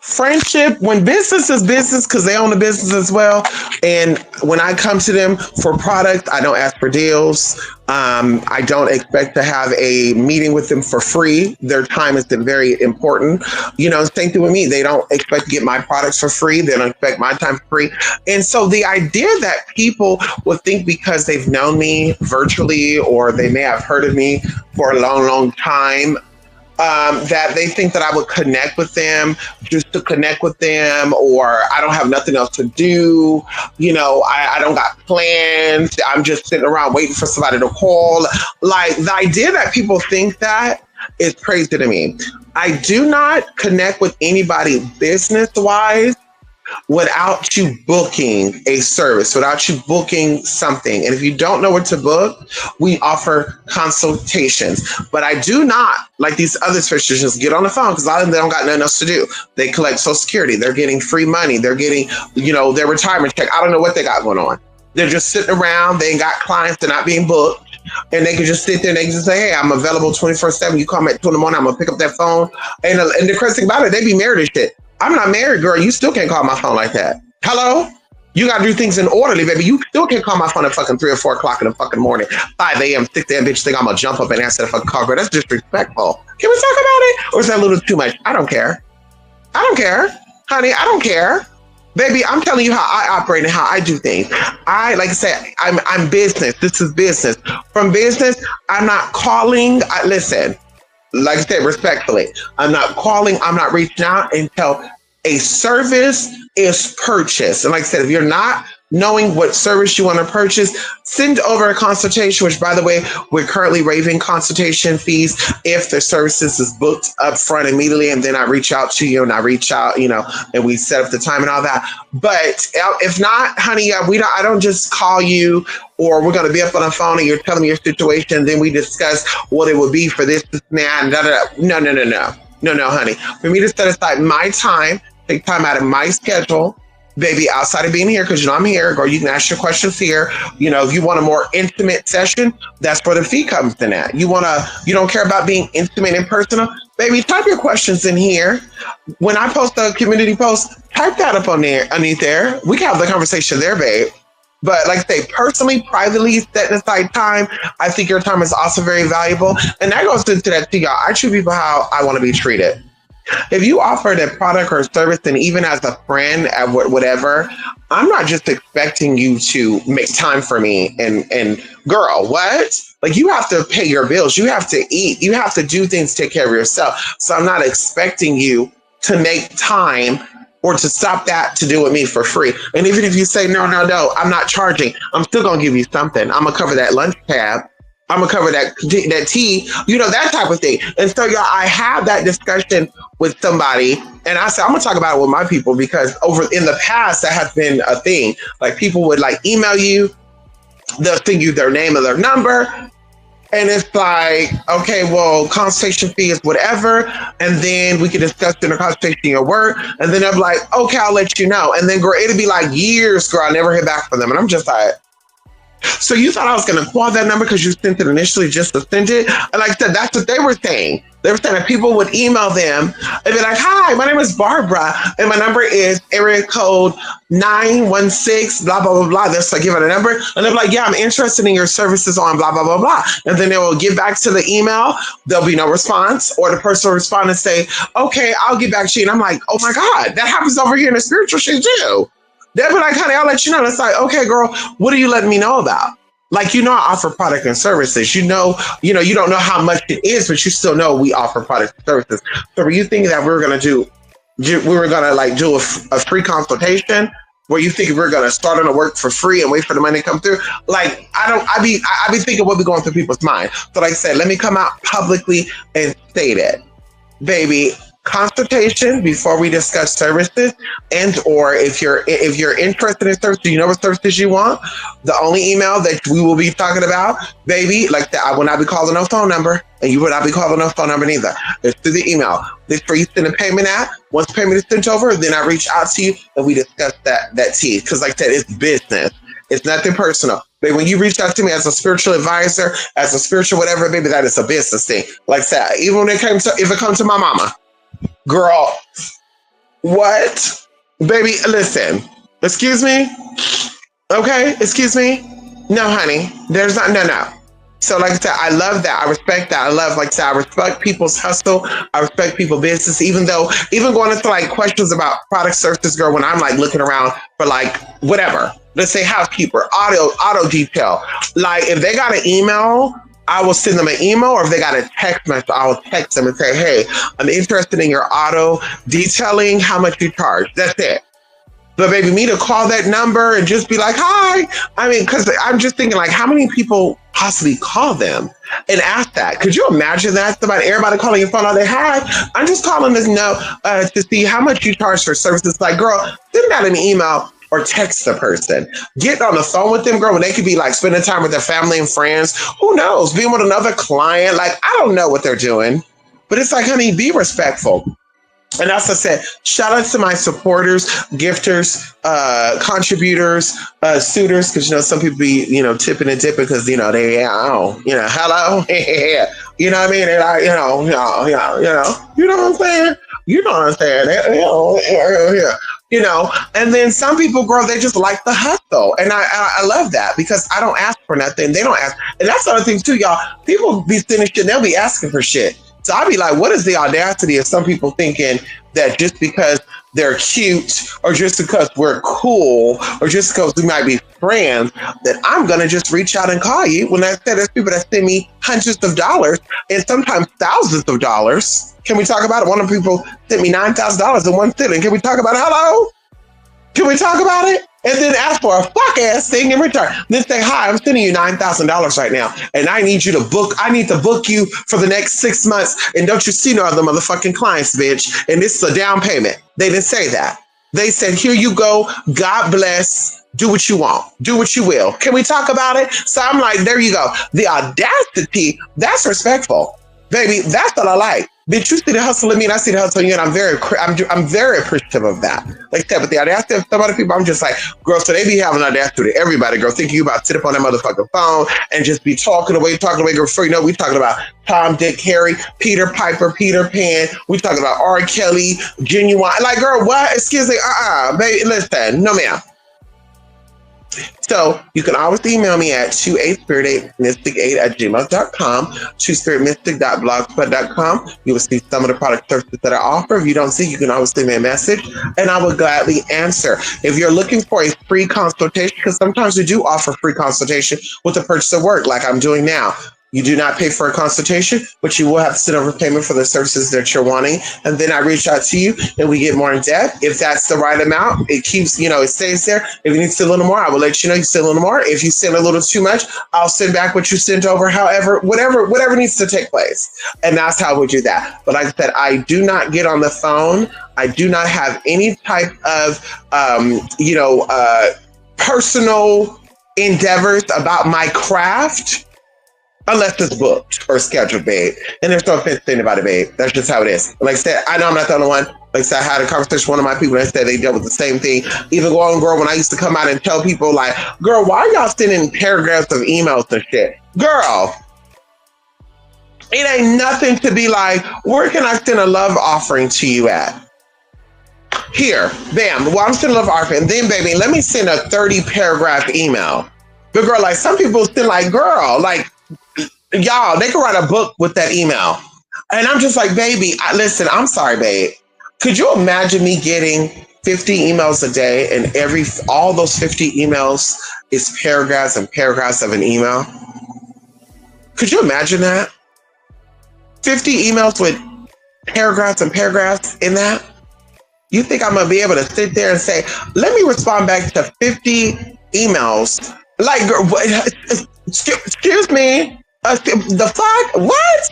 Friendship, when business is business, because they own the business as well. And when I come to them for product, I don't ask for deals. I don't expect to have a meeting with them for free. Their time is very important. Same thing with me. They don't expect to get my products for free. They don't expect my time for free. And so the idea that people would think because they've known me virtually or they may have heard of me for a long, long time, that they think that I would connect with them just to connect with them, or I don't have nothing else to do. I don't got plans. I'm just sitting around waiting for somebody to call. Like, the idea that people think that is crazy to me. I do not connect with anybody business wise without you booking a service, without you booking something. And if you don't know what to book, we offer consultations. But I do not, like these other sisters, just get on the phone, because a lot of them, they don't got nothing else to do. They collect Social Security. They're getting free money. They're getting, their retirement check. I don't know what they got going on. They're just sitting around. They ain't got clients. They're not being booked. And they can just sit there and they can just say, hey, I'm available 24/7. You call me at 2 in the morning. I'm going to pick up that phone. And the crazy thing about it, they be married and shit. I'm not married, girl. You still can't call my phone like that. Hello? You got to do things in orderly, baby. You still can't call my phone at fucking 3 or 4 o'clock in the fucking morning, 5 a.m., 6 a.m., bitch, think I'm going to jump up and answer the fucking call, girl. That's disrespectful. Can we talk about it? Or is that a little too much? I don't care. I don't care. Honey, I don't care. Baby, I'm telling you how I operate and how I do things. Like I said, I'm business. This is business. From business, I'm not calling. Listen, like I said, respectfully, I'm not calling, I'm not reaching out until a service is purchased. And like I said, if you're not knowing what service you want to purchase, send over a consultation, which, by the way, we're currently waiving consultation fees if the services is booked up front immediately. And then I reach out to you and I reach out, and we set up the time and all that. But if not, honey, I don't just call you, or we're going to be up on the phone and you're telling me your situation. Then we discuss what it would be for this, and that, and No, honey. For me to set aside my time, take time out of my schedule, baby, outside of being here, because I'm here, girl, you can ask your questions here. If you want a more intimate session, that's where the fee comes in at. You don't care about being intimate and personal, baby, type your questions in here. When I post a community post, type that up on there, underneath there. We can have the conversation there, babe. But like I say, personally, privately, setting aside time, I think your time is also very valuable. And that goes into that too, y'all. I treat people how I want to be treated. If you offer a product or service, and even as a friend, at whatever, I'm not just expecting you to make time for me. And girl, what? Like, you have to pay your bills. You have to eat. You have to do things to take care of yourself. So I'm not expecting you to make time or to stop that to do with me for free. And even if you say, no, I'm not charging, I'm still going to give you something. I'm going to cover that lunch tab. I'm going to cover that tea, that type of thing. And so, y'all, I have that discussion with somebody, and I said, I'm going to talk about it with my people, because in the past, that has been a thing. Like, people would email you, they'll send you their name and their number. And it's like, okay, well, consultation fee is whatever. And then we can discuss in the consultation your work. And then I'm like, okay, I'll let you know. And then, girl, it'll be like years, girl, I never hear back from them. And I'm just like, so you thought I was going to call that number because you sent it initially just to send it? And like I said, that's what they were saying. They were saying that people would email them and be like, hi, my name is Barbara, and my number is area code 916, blah, blah, blah, blah. That's like, give it a number. And they're like, yeah, I'm interested in your services on blah, blah, blah, blah. And then they will get back to the email. There'll be no response, or the person will respond and say, okay, I'll get back to you. And I'm like, oh my God, that happens over here in the spiritual shit too. They'll be like, honey, I'll let you know. And it's like, okay, girl, what are you letting me know about? Like, I offer product and services. You don't know how much it is, but you still know we offer product and services. So were you thinking that we were going to do a free consultation? Were you thinking we're going to start on the work for free and wait for the money to come through? Like, I be thinking what be going through people's mind. So like I said, let me come out publicly and state it, baby. consultation before we discuss services, and or if you're interested in services, you know what services you want. The only email that we will be talking about, baby, like that, I will not be calling no phone number, and you will not be calling no phone number neither. It's through the email. This for you send a payment at. Once payment is sent over, then I reach out to you and we discuss that tea. Because like I said, it's business. It's nothing personal. But when you reach out to me as a spiritual advisor, as a spiritual whatever, baby, that is a business thing. Like I said, even when if it comes to my mama, girl, what? Baby, listen. Excuse me? Okay, excuse me? No, honey. There's not, no. So like I said, I love that. I respect that. I love, like I said, I respect people's hustle. I respect people's business, even going into like questions about product services, girl, when I'm like looking around for like whatever, let's say housekeeper, auto detail. Like if they got an email, I will send them an email, or if they got a text message, I will text them and say, hey, I'm interested in your auto detailing. How much you charge? That's it. But baby, me to call that number and just be like, hi. I mean, because I'm just thinking like, how many people possibly call them and ask that? Could you imagine that? Everybody calling your phone all day, hi, I'm just calling to know to see how much you charge for services. Like, girl, send out an email or text the person. Get on the phone with them, girl, when they could be like spending time with their family and friends. Who knows? Being with another client. Like, I don't know what they're doing. But it's like, honey, be respectful. And as I said, shout out to my supporters, gifters, contributors, suitors, because, some people be, tipping and dipping because, they, hello, you know what I mean? And I, you know what I'm saying? You know what I'm saying? And then some people, girl, they just like the hustle. And I love that because I don't ask for nothing. They don't ask. And that's the other thing too, y'all. People be sending shit, they'll be asking for shit. So I'll be like, what is the audacity of some people thinking that just because they're cute or just because we're cool or just because we might be friends, that I'm going to just reach out and call you? When I said there's people that send me hundreds of dollars and sometimes thousands of dollars. Can we talk about it? One of the people sent me $9,000 in one sitting. Can we talk about it? Hello? Can we talk about it? And then ask for a fuck ass thing in return. Then say, hi, I'm sending you $9,000 right now. And I need to book you for the next 6 months. And don't you see no other motherfucking clients, bitch. And this is a down payment. They didn't say that. They said, here you go. God bless. Do what you want. Do what you will. Can we talk about it? So I'm like, there you go. The audacity, that's respectful. Baby, that's what I like. Bitch, you see the hustle in me and I see the hustle in you, and I'm very appreciative of that. Like that, but the audacity of some other people, I'm just like, girl, so they be having audacity to everybody, girl, thinking you about to sit up on that motherfucking phone and just be talking away, girl. Before you know, we talking about Tom, Dick, Harry, Peter Piper, Peter Pan. We talking about R. Kelly, Genuine. Like, girl, what? Excuse me, baby, listen, no ma'am. So you can always email me at 28spirit8mystic8@gmail.com, 2spiritmystic.blogspot.com. You will see some of the product services that I offer. If you don't see, you can always send me a message and I will gladly answer. If you're looking for a free consultation, because sometimes we do offer free consultation with the purchase of work like I'm doing now. You do not pay for a consultation, but you will have to send over payment for the services that you're wanting. And then I reach out to you and we get more in depth. If that's the right amount, it keeps, it stays there. If you need to send a little more, I will let you know you send a little more. If you send a little too much, I'll send back what you sent over, however, whatever needs to take place. And that's how we do that. But like I said, I do not get on the phone. I do not have any type of, personal endeavors about my craft. Unless it's booked or scheduled, babe. And there's no offense to anybody, babe. That's just how it is. Like I said, I know I'm not the only one. Like I said, I had a conversation with one of my people that said they dealt with the same thing. Even going, girl, when I used to come out and tell people, like, girl, why are y'all sending paragraphs of emails and shit? Girl, it ain't nothing to be like, where can I send a love offering to you at? Here, bam. Well, I'm sending a love offering. And then, baby, let me send a 30-paragraph email. But girl, like some people send like, girl, like, y'all, they can write a book with that email. And I'm just like, baby, listen, I'm sorry, babe. Could you imagine me getting 50 emails a day and all those 50 emails is paragraphs and paragraphs of an email? Could you imagine that? 50 emails with paragraphs and paragraphs in that? You think I'm going to be able to sit there and say, let me respond back to 50 emails? Like, excuse me. The fuck? What?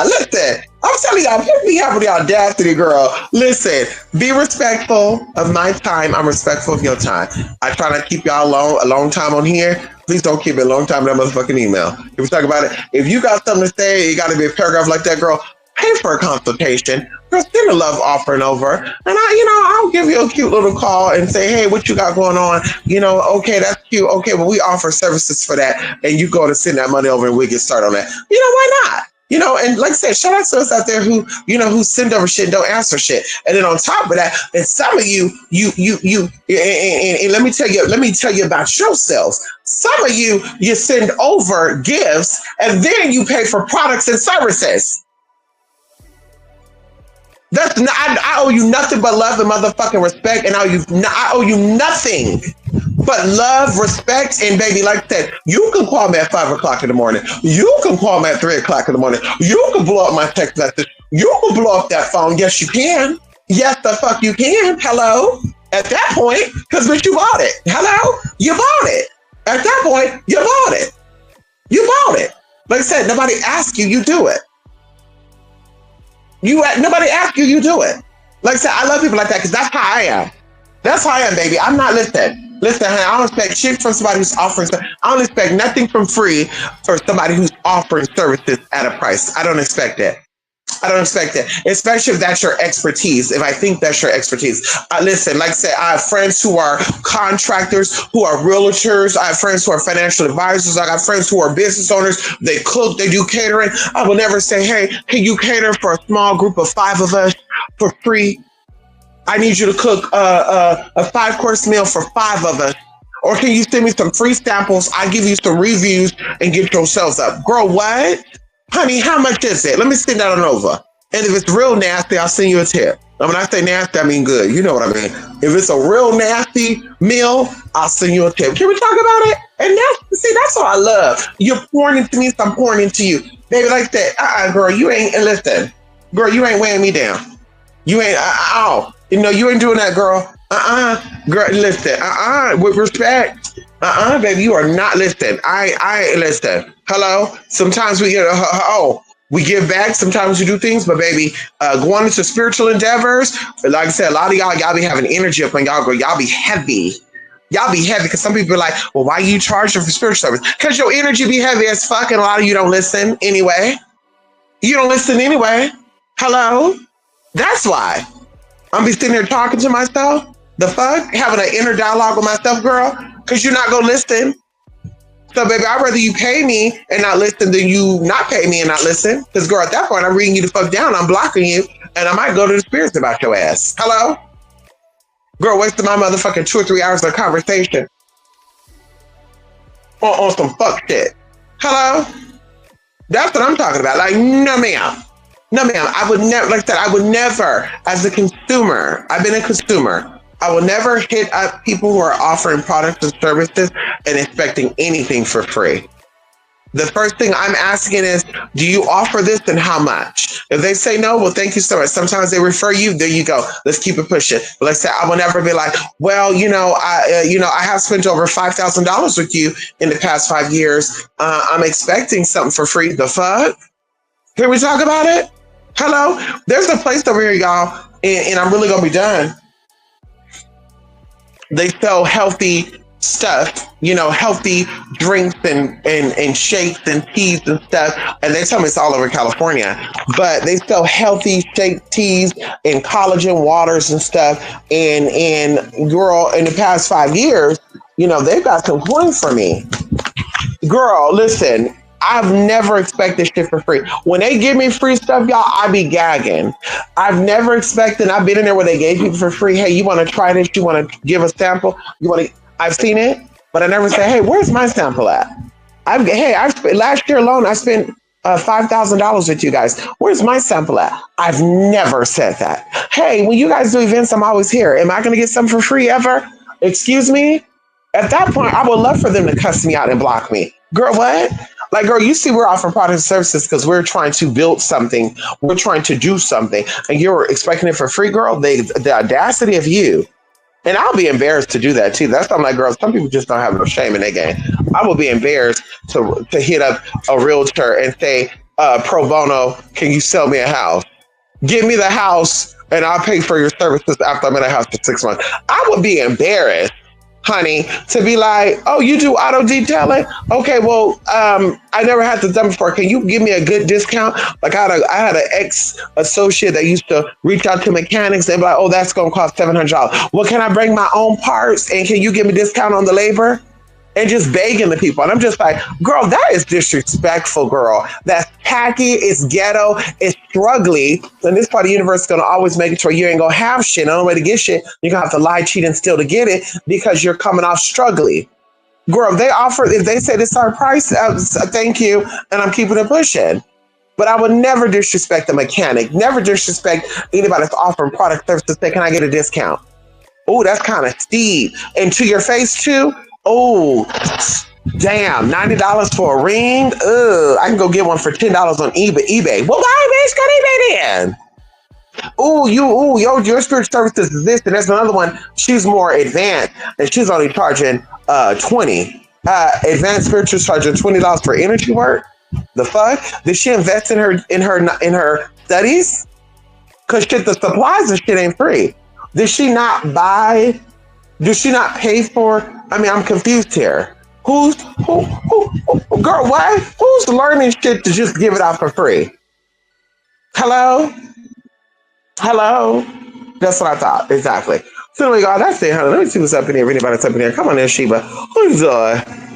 Listen. I'm telling y'all, people be having the audacity, girl. Listen, be respectful of my time. I'm respectful of your time. I try not to keep y'all a long time on here. Please don't keep it a long time in that motherfucking email. If we talk about it, if you got something to say, it got to be a paragraph like that, girl. Pay for a consultation. Girl, send a love offering over, and I'll give you a cute little call and say, hey, what you got going on? Okay, that's cute. Okay, well, we offer services for that, and you go to send that money over, and we get started on that. Why not? And like I said, shout out to us out there who send over shit and don't answer shit. And then on top of that, and some of and let me tell you about yourself. Some of you send over gifts and then you pay for products and services. That's not, I owe you nothing but love and motherfucking respect, and I owe you nothing but love, respect, and baby, like I said, you can call me at 5 o'clock in the morning. You can call me at 3 o'clock in the morning. You can blow up my text message. You can blow up that phone. Yes, you can. Yes, the fuck you can. Hello? At that point, because bitch, you bought it. Hello? You bought it. At that point, you bought it. You bought it. Like I said, nobody asked you, you do it. Nobody asked you, you do it. Like I said, I love people like that because that's how I am. That's how I am, baby. I'm not listening. Listen, honey, I don't expect shit from somebody who's offering. I don't expect nothing from free for somebody who's offering services at a price. I don't expect it. I don't expect it, especially if that's your expertise. If I think that's your expertise, listen. Like I said, I have friends who are contractors, who are realtors. I have friends who are financial advisors. I got friends who are business owners. They cook. They do catering. I will never say, "Hey, can you cater for a small group of 5 of us for free? I need you to cook a 5-course meal for 5 of us." Or can you send me some free samples? I give you some reviews and get yourselves up. Girl, what? Honey, how much is it? Let me send that on over. And if it's real nasty, I'll send you a tip. And when I say nasty, I mean good. You know what I mean. If it's a real nasty meal, I'll send you a tip. Can we talk about it? And that's what I love. You're pouring into me, so I'm pouring into you. Baby, like that. Girl, you ain't, listen. Girl, you ain't weighing me down. You ain't, you ain't doing that, girl. Girl, listen. With respect. Baby, you are not listening. I listen. Hello. Sometimes we we give back. Sometimes we do things, but baby, going into spiritual endeavors, like I said, a lot of y'all be having energy up on y'all. Go, y'all be heavy. Y'all be heavy because some people are like, well, why you charging for spiritual service? Because your energy be heavy as fuck, and a lot of you don't listen anyway. You don't listen anyway. Hello. That's why I'm be sitting here talking to myself. The fuck, having an inner dialogue with myself, girl. Because you're not going to listen. So, baby, I'd rather you pay me and not listen than you not pay me and not listen. Because, girl, at that point, I'm reading you the fuck down. I'm blocking you. And I might go to the spirits about your ass. Hello? Girl, wasting my motherfucking 2 or 3 hours of conversation on some fuck shit. Hello? That's what I'm talking about. Like, no, ma'am. No, ma'am. I would never, like I said, I would never, as a consumer, I've been a consumer. I will never hit up people who are offering products and services and expecting anything for free. The first thing I'm asking is, do you offer this and how much? If they say no, well, thank you so much. Sometimes they refer you. There you go. Let's keep it pushing. But like I said, I will never be like, well, I have spent over $5,000 with you in the past 5 years. I'm expecting something for free. The fuck? Can we talk about it? Hello? There's a place over here, y'all, and I'm really gonna be done. They sell healthy stuff, healthy drinks and shakes and teas and stuff. And they tell me it's all over California, but they sell healthy shake teas and collagen waters and stuff. And girl, in the past 5 years, they've got some coins for me. Girl, listen, I've never expected shit for free. When they give me free stuff, y'all, I be gagging. I've never expected, I've been in there where they gave people for free. Hey, you want to try this? You want to give a sample? I've seen it, but I never say, hey, where's my sample at? Last year alone, I spent $5,000 with you guys. Where's my sample at? I've never said that. Hey, when you guys do events, I'm always here. Am I going to get something for free ever? Excuse me? At that point, I would love for them to cuss me out and block me. Girl, what? Like, girl, you see, we're offering products and services because we're trying to build something. We're trying to do something. And you're expecting it for free, girl? The audacity of you. And I'll be embarrassed to do that, too. That's why I'm like, girl, some people just don't have no shame in their game. I will be embarrassed to hit up a realtor and say, pro bono. Can you sell me a house? Give me the house and I'll pay for your services after I'm in the house for 6 months. I would be embarrassed, honey, to be like, oh, you do auto detailing? Okay, well, I never had to done before. Can you give me a good discount? Like I had an ex associate that used to reach out to mechanics and be like, oh, that's gonna cost $700. Well, can I bring my own parts and can you give me a discount on the labor? And just begging the people. And I'm just like, girl, that is disrespectful, girl. That's tacky, it's ghetto, it's struggling. And this part of the universe is gonna always make sure you ain't gonna have shit. The only way to get shit, you're gonna have to lie, cheat, and steal to get it because you're coming off struggling. Girl, if they say this our price, thank you, and I'm keeping it pushing. But I would never disrespect a mechanic, never disrespect anybody that's offering product services. Say, can I get a discount? Oh, that's kind of steep. And to your face too. Oh, damn, $90 for a ring? Ugh, I can go get one for $10 on eBay. Well, why bitch got eBay then? Your spiritual services is this, and that's another one. She's more advanced, and she's only charging 20. Advanced spiritual charging $20 for energy work. The fuck? Did she invest in her studies? Cause shit, the supplies and shit ain't free. Did she not buy? Did she not pay for? I mean, I'm confused here. Who, girl, what? Who's learning shit to just give it out for free? Hello? Hello? That's what I thought, exactly. So anyway, y'all, that's it, honey. Let me see what's up in here. If anybody's up in here, come on there, Sheba. Who's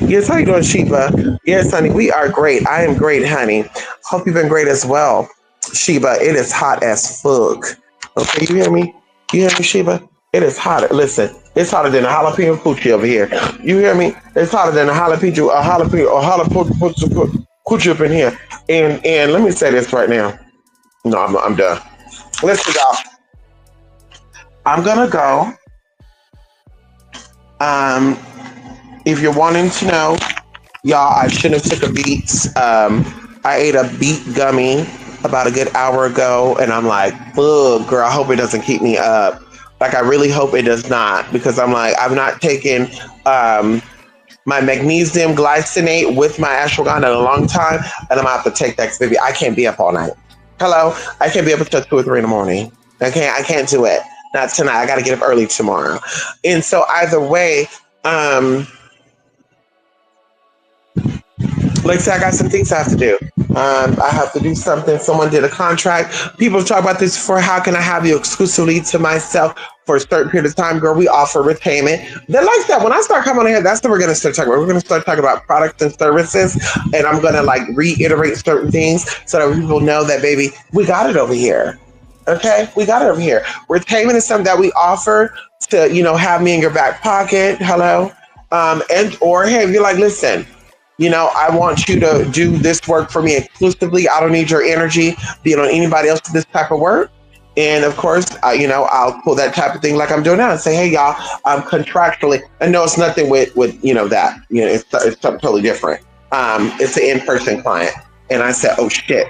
Yes, how you doing, Sheba? Yes, honey, we are great. I am great, honey. Hope you've been great as well. Sheba, it is hot as fuck. Okay, you hear me? You hear me, Sheba? It is hot. Listen, it's hotter than a jalapeno poochie over here. You hear me? It's hotter than a jalapeno coochie up in here. And let me say this right now. No, I'm done. Listen, y'all. I'm gonna go. If you're wanting to know, y'all, I shouldn't have took a beet. I ate a beet gummy about a good hour ago, and I'm like, ugh, girl, I hope it doesn't keep me up. Like, I really hope it does not, because I'm like, I've not taken my magnesium glycinate with my ashwagandha in a long time, and I'm gonna have to take that, 'cause baby, I can't be up all night. Hello, I can't be up until 2 or 3 in the morning. I can't do it. Not tonight. I got to get up early tomorrow. And so either way, like I said, I got some things I have to do. I have to do something. Someone did a contract. People talk about this before. How can I have you exclusively to myself for a certain period of time? Girl, we offer repayment. They're like that. When I start coming on here, that's what we're going to start talking about. We're going to start talking about products and services. And I'm going to like reiterate certain things so that people know that, baby, we got it over here. Okay, we got it over here. Repayment is something that we offer to, have me in your back pocket. Hello. And or hey, if you're like, listen, I want you to do this work for me exclusively. I don't need your energy being on anybody else for this type of work. And of course, I'll pull that type of thing like I'm doing now and say, hey, y'all, I'm contractually. I know it's nothing with that. It's something totally different. It's an in-person client. And I said, oh, shit.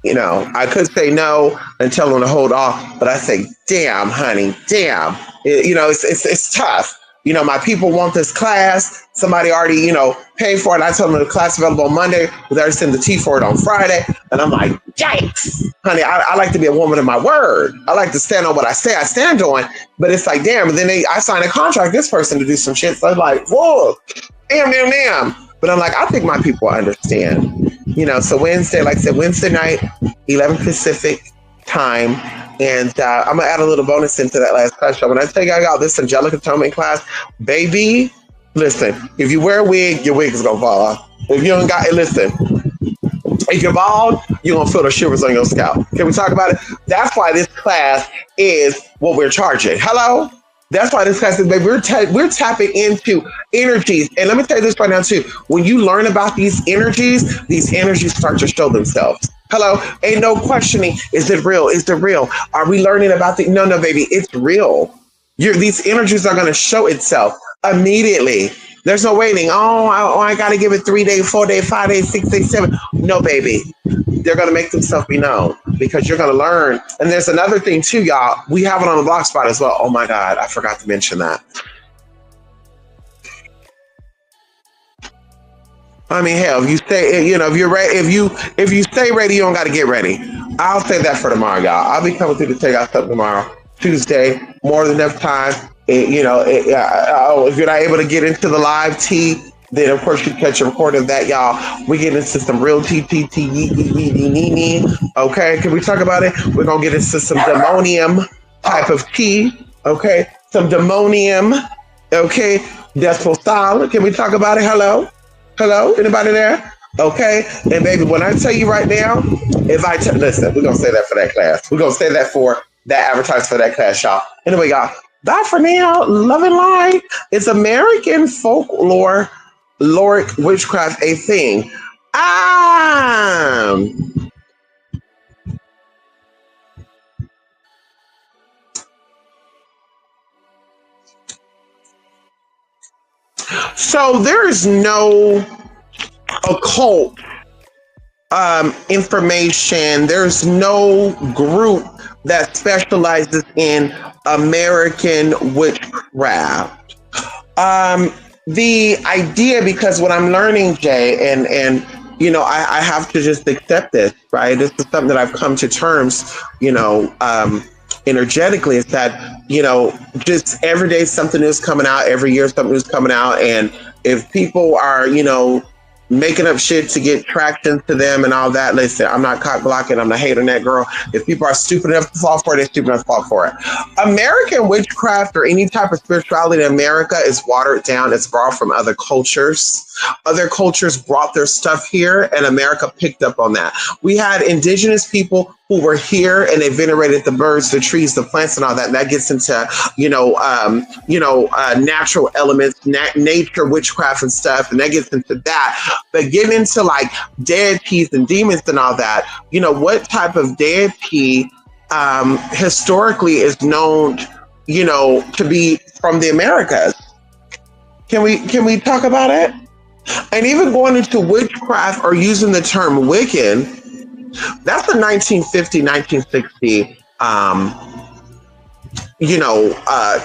I could say no and tell them to hold off, but I say, damn, honey, damn. It's tough. My people want this class. Somebody already, paid for it. I told them the class available on Monday. They already send the T for it on Friday. And I'm like, yikes. Honey, I like to be a woman of my word. I like to stand on what I say I stand on. But it's like, damn. And then I signed a contract this person to do some shit. So I'm like, whoa, damn. But I'm like, I think my people understand. So Wednesday, like I said, Wednesday night, 11 Pacific time. And I'm going to add a little bonus into that last class show. When I tell you I got this angelic atonement class, baby, listen, if you wear a wig, your wig is going to fall off. If you don't got it, listen, if you're bald, you're going to feel the shivers on your scalp. Can we talk about it? That's why this class is what we're charging. Hello? That's why this class is, baby, we're tapping into energies. And let me tell you this right now, too. When you learn about these energies start to show themselves. Hello? Ain't no questioning. Is it real? Is it real? Are we learning about the... No, baby. It's real. These energies are going to show itself immediately. There's no waiting. I got to give it 3 days, 4 days, 5 days, 6 days, 7. No, baby. They're going to make themselves be known because you're going to learn. And there's another thing too, y'all. We have it on the Blog Spot as well. Oh my God. I forgot to mention that. I mean, hell, if you stay, if you're ready, if you stay ready, you don't got to get ready. I'll say that for tomorrow, y'all. I'll be coming through to take out stuff tomorrow, Tuesday, more than enough time. If you're not able to get into the live tea, then of course you catch a recording of that, y'all. We get into some real tea. Okay, can we talk about it? We're gonna get into some demonium type of tea. Okay, some demonium. Okay, desposal. Can we talk about it? Hello. Hello, anybody there? Okay, and baby, when I tell you right now, listen, we're gonna say that for that class. We're gonna say that for that advertise for that class, y'all. Anyway, y'all, bye for now. Love and light. It's American folklore, loric witchcraft a thing. Um, so there is no occult information. There's no group that specializes in American witchcraft. The idea, because what I'm learning, Jay, and I have to just accept this, right? This is something that I've come to terms, energetically, is that, just every day something new is coming out, every year something new is coming out. And if people are, making up shit to get traction to them and all that. Listen, I'm not cock blocking. I'm not hating that girl. If people are stupid enough to fall for it, they're stupid enough to fall for it. American witchcraft or any type of spirituality in America is watered down. It's brought from other cultures. Other cultures brought their stuff here, and America picked up on that. We had indigenous people who were here, and they venerated the birds, the trees, the plants, and all that. And that gets into, natural elements, nature, witchcraft, and stuff. And that gets into that. But getting into like deities and demons and all that, what type of deity historically is known, to be from the Americas? Can we talk about it? And even going into witchcraft or using the term Wiccan, that's the 1950, 1960,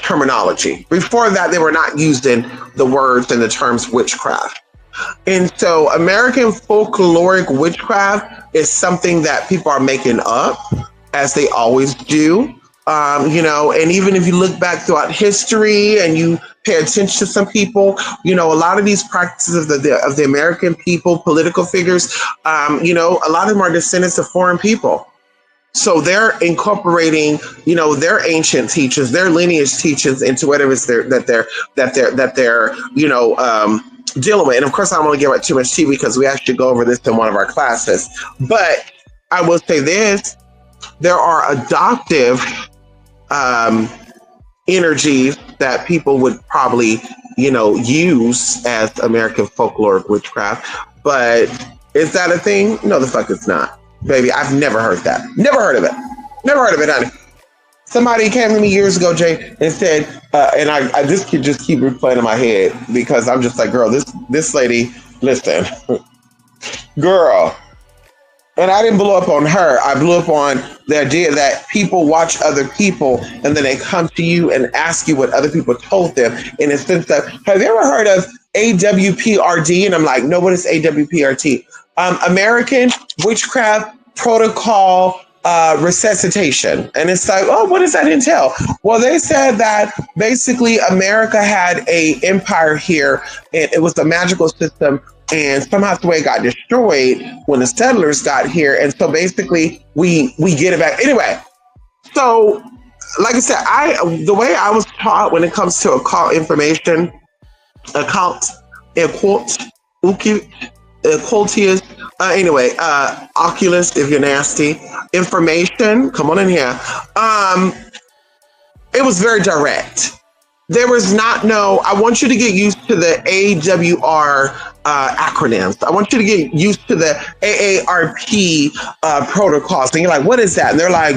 terminology. Before that, they were not using the words and the terms witchcraft. And so American folkloric witchcraft is something that people are making up, as they always do. And even if you look back throughout history and you pay attention to some people, a lot of these practices of the American people, political figures, a lot of them are descendants of foreign people. So they're incorporating, their ancient teachings, their lineage teachings into whatever it's that they're dealing with. And of course, I don't want to give out too much tea because we actually go over this in one of our classes. But I will say this: there are adoptive energies that people would probably, use as American folkloric witchcraft. But is that a thing? No, the fuck it's not. Baby, I've never heard that. Never heard of it. Never heard of it, honey. Somebody came to me years ago, Jay, and said, and I just keep replaying in my head because I'm just like, girl, this lady, listen, girl. And I didn't blow up on her. I blew up on the idea that people watch other people and then they come to you and ask you what other people told them. In a sense that, have you ever heard of AWPRD? And I'm like, no, what is AWPRD? American Witchcraft Protocol Resuscitation. And it's like, oh, what does that entail? Well, they said that basically America had a empire here, and it was a magical system. And somehow the way it got destroyed when the settlers got here. And so basically we get it back. Anyway, so like I said, the way I was taught when it comes to occult information, occultius, oculus, if you're nasty, information, come on in here. It was very direct. There was I want you to get used to the AWR acronyms. I want you to get used to the AARP protocols. And you're like, what is that? And they're like,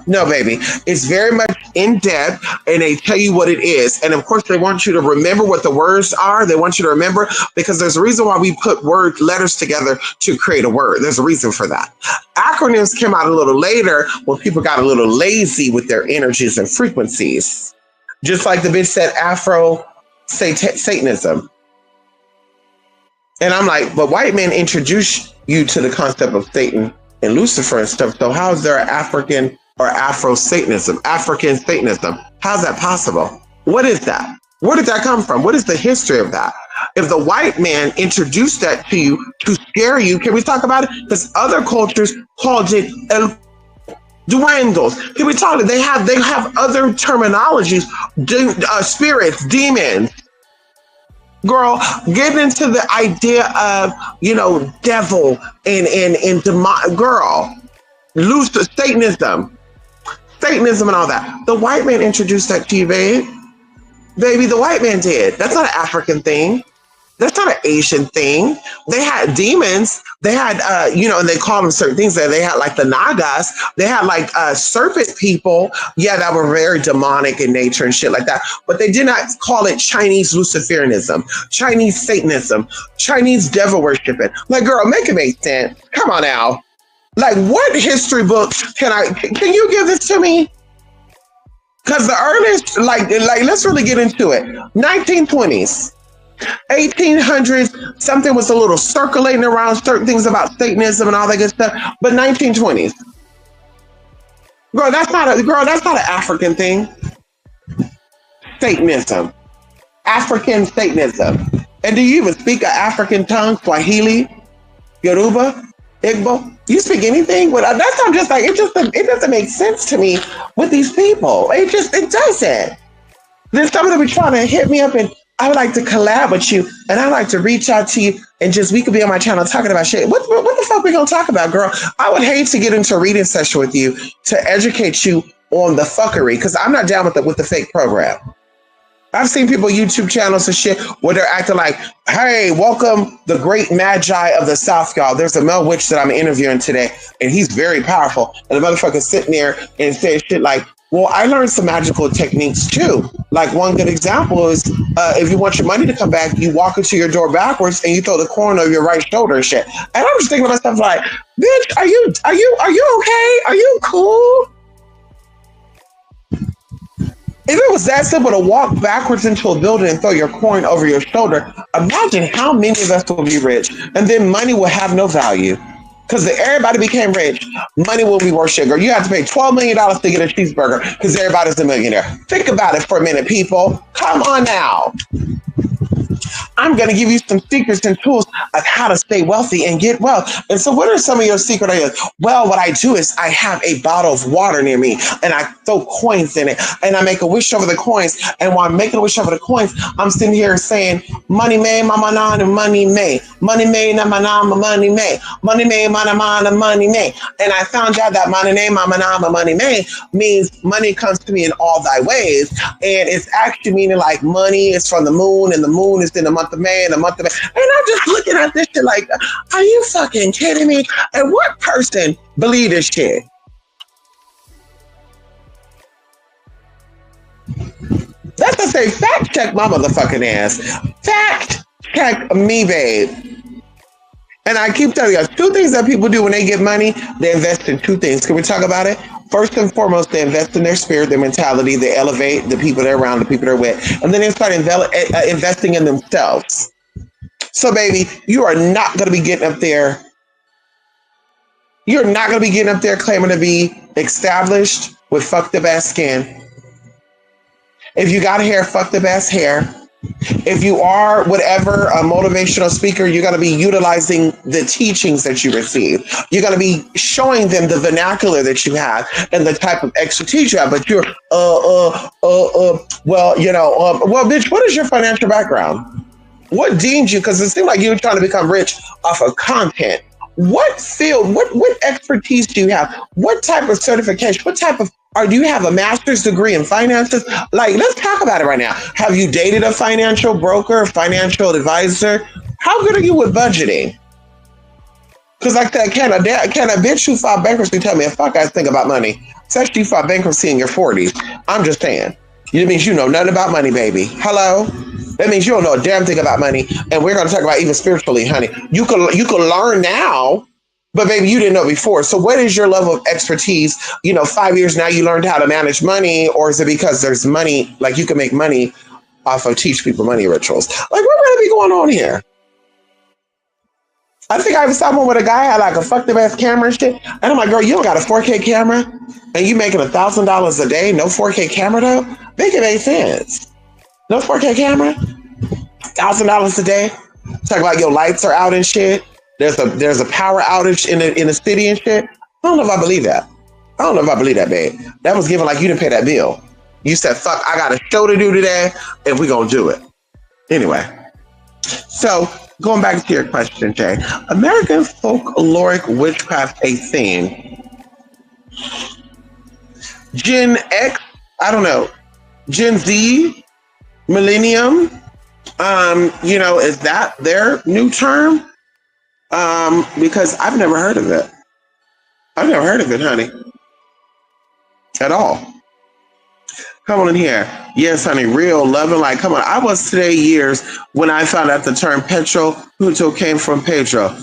no, baby. It's very much in depth, and they tell you what it is. And of course, they want you to remember what the words are. They want you to remember because there's a reason why we put letters together to create a word. There's a reason for that. Acronyms came out a little later when people got a little lazy with their energies and frequencies. Just like the bitch said Afro Satanism. And I'm like, but white men introduced you to the concept of Satan and Lucifer and stuff. So how is there African or Afro Satanism, African Satanism? How's that possible? What is that? Where did that come from? What is the history of that? If the white man introduced that to you to scare you, can we talk about it? Because other cultures called it el duendos. Can we talk? They have other terminologies, spirits, demons. Girl, get into the idea of devil and demon. Girl, loose Satanism and all that. The white man introduced that to you, babe. Baby, the white man did. That's not an African thing. That's not an Asian thing. They had demons. They had, and they called them certain things. They had like the Nagas. They had like serpent people. Yeah, that were very demonic in nature and shit like that. But they did not call it Chinese Luciferianism, Chinese Satanism, Chinese devil worshiping. Like, girl, make it make sense. Come on now. Like, what history book can you give this to me? Because the earliest, like, let's really get into it. 1920s. 1800s, something was a little circulating around certain things about Satanism and all that good stuff. But 1920s, girl, that's not an African thing. Satanism, African Satanism. And do you even speak an African tongue? Swahili, Yoruba, Igbo? You speak anything? Well, that's not just like it doesn't make sense to me with these people. It doesn't. Then some of them be trying to hit me up and I would like to collab with you, and I'd like to reach out to you, and just we could be on my channel talking about shit. What the fuck we gonna talk about, girl? I would hate to get into a reading session with you to educate you on the fuckery, because I'm not down with the fake program. I've seen people YouTube channels and shit where they're acting like, hey, welcome the great magi of the South, y'all. There's a male witch that I'm interviewing today, and he's very powerful. And the motherfucker's sitting there and saying shit like, well, I learned some magical techniques too. Like one good example is if you want your money to come back, you walk into your door backwards and you throw the coin over your right shoulder and shit. And I'm just thinking to myself like, bitch, are you okay? Are you cool? If it was that simple to walk backwards into a building and throw your coin over your shoulder, imagine how many of us will be rich, and then money will have no value. Because if everybody became rich, money will be worth shit. Girl, you have to pay $12 million to get a cheeseburger because everybody's a millionaire. Think about it for a minute, people. Come on now. I'm going to give you some secrets and tools of how to stay wealthy and get wealth. And so what are some of your secret ideas? Well, what I do is I have a bottle of water near me and I throw coins in it and I make a wish over the coins. And while I'm making a wish over the coins, I'm sitting here saying, money may, mama nana, money may. Money may, mama nana, money may. Money may, mama nana, money may. And I found out that money may, mama nana, money may means money comes to me in all thy ways. And it's actually meaning like money is from the moon and the moon is in the month of May and the month of May. And I'm just looking at this shit like, are you fucking kidding me? And what person believe this shit? That's to say, fact check my motherfucking ass. Fact check me, babe. And I keep telling you, two things that people do when they get money, they invest in two things. Can we talk about it? First and foremost, they invest in their spirit, their mentality, they elevate the people they're around, the people they're with, and then they start investing in themselves. So, baby, you are not going to be getting up there. You're not going to be getting up there claiming to be established with fucked up ass skin. If you got hair, fucked up ass hair. If you are whatever a motivational speaker, you're going to be utilizing the teachings that you receive. You're going to be showing them the vernacular that you have and the type of expertise you have. But you're, bitch, what is your financial background? What deemed you? Because it seemed like you were trying to become rich off of content. What field, what expertise do you have? What type of certification? What type of, or do you have a master's degree in finances? Like, let's talk about it right now. Have you dated a financial broker, financial advisor? How good are you with budgeting? Because like that, can a bitch who filed bankruptcy tell me a fuck I think about money? Especially you filed bankruptcy in your 40s. I'm just saying. It means you know nothing about money, baby. Hello? That means you don't know a damn thing about money. And we're going to talk about even spiritually, honey. You can learn now, but baby, you didn't know before. So what is your level of expertise? 5 years now you learned how to manage money, or is it because there's money, like you can make money off of teach people money rituals? Like, what really be going on here? I think I saw one with a guy had like a fucked up ass camera and shit. And I'm like, girl, you don't got a 4K camera and you making $1,000 a day, no 4K camera though? Make it make sense. No 4K camera, $1,000 a day. Talk about your lights are out and shit. There's a power outage in the city and shit. I don't know if I believe that. I don't know if I believe that, babe. That was given like you didn't pay that bill. You said, fuck, I got a show to do today and we gonna do it. Anyway, so going back to your question, Jay. American folkloric witchcraft a theme. Gen X, I don't know. Gen Z, Millennium, is that their new term? Because I've never heard of it. I've never heard of it, honey. At all. Come on in here. Yes, honey, real loving. Like, come on. I was today years when I found out the term Petro Puto came from Pedro.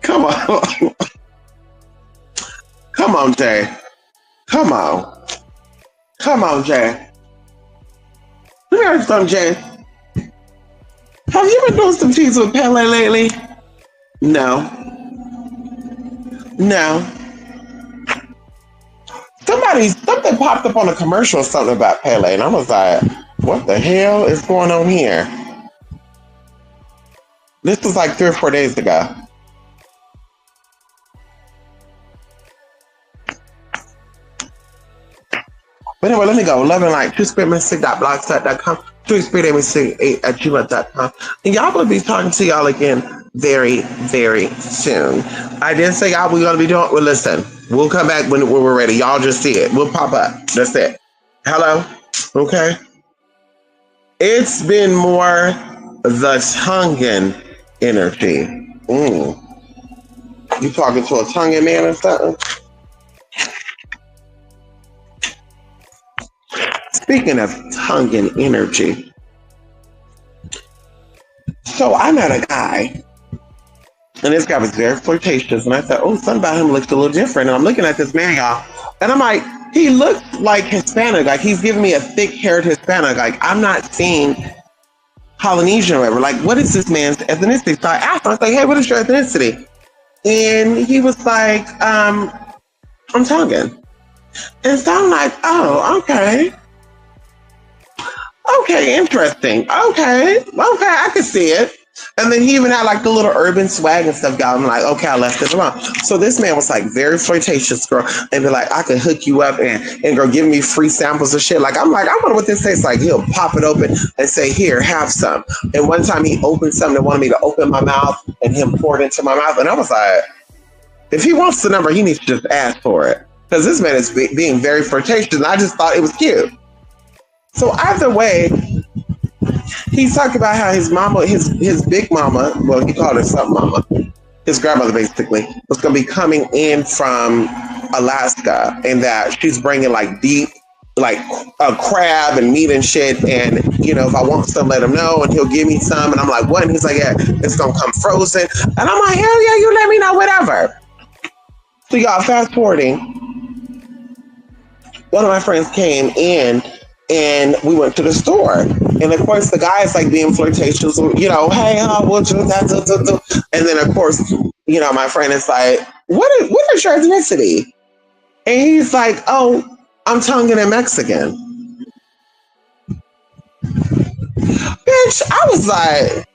Come on. Come on, Jay. Come on. Come on, Jay. Let me ask you something, Jay. Have you been doing some teas with Pele lately? No. No. Something popped up on a commercial or something about Pele, and I was like, what the hell is going on here? This was like 3 or 4 days ago. But anyway, let me go. Love and light, truespiritmystic.blogspot.com, truespiritmystic8@gmail.com. And y'all will be talking to y'all again very, very soon. I didn't say y'all we're going to be doing, well, listen, we'll come back when we're ready. Y'all just see it. We'll pop up. That's it. Hello? Okay. It's been more the Tongan energy. You talking to a Tongan man or something? Speaking of Tongan energy, so I met a guy, and this guy was very flirtatious, and I thought, oh, something about him looks a little different. And I'm looking at this man, y'all, and I'm like, he looks like Hispanic, like he's giving me a thick-haired Hispanic, like I'm not seeing Polynesian or whatever. Like, what is this man's ethnicity? So I asked him, I was like, hey, what is your ethnicity? And he was like, I'm Tongan. And so I'm like, oh, okay. Okay, interesting. Okay, I can see it. And then he even had like the little urban swag and stuff. I'm like, okay, I left it alone. So this man was like very flirtatious, girl, and be like, I could hook you up and girl, give me free samples of shit. Like, I'm like, I wonder what this tastes like. He'll pop it open and say, here, have some. And one time he opened something and wanted me to open my mouth and him poured it into my mouth. And I was like, if he wants the number, he needs to just ask for it. Because this man is being very flirtatious. And I just thought it was cute. So either way, he talked about how his mama, his big mama, well, he called her something mama, his grandmother basically, was going to be coming in from Alaska, and that she's bringing like deep, like a crab and meat and shit. And, if I want some, let him know, and he'll give me some. And I'm like, what? And he's like, yeah, it's going to come frozen. And I'm like, hell yeah, you let me know, whatever. So y'all, fast forwarding, one of my friends came in, and we went to the store. And of course, the guy's like being flirtatious, hey, what's that? And then, of course, my friend is like, what is your ethnicity? And he's like, oh, I'm Tongan and Mexican. Bitch, I was like,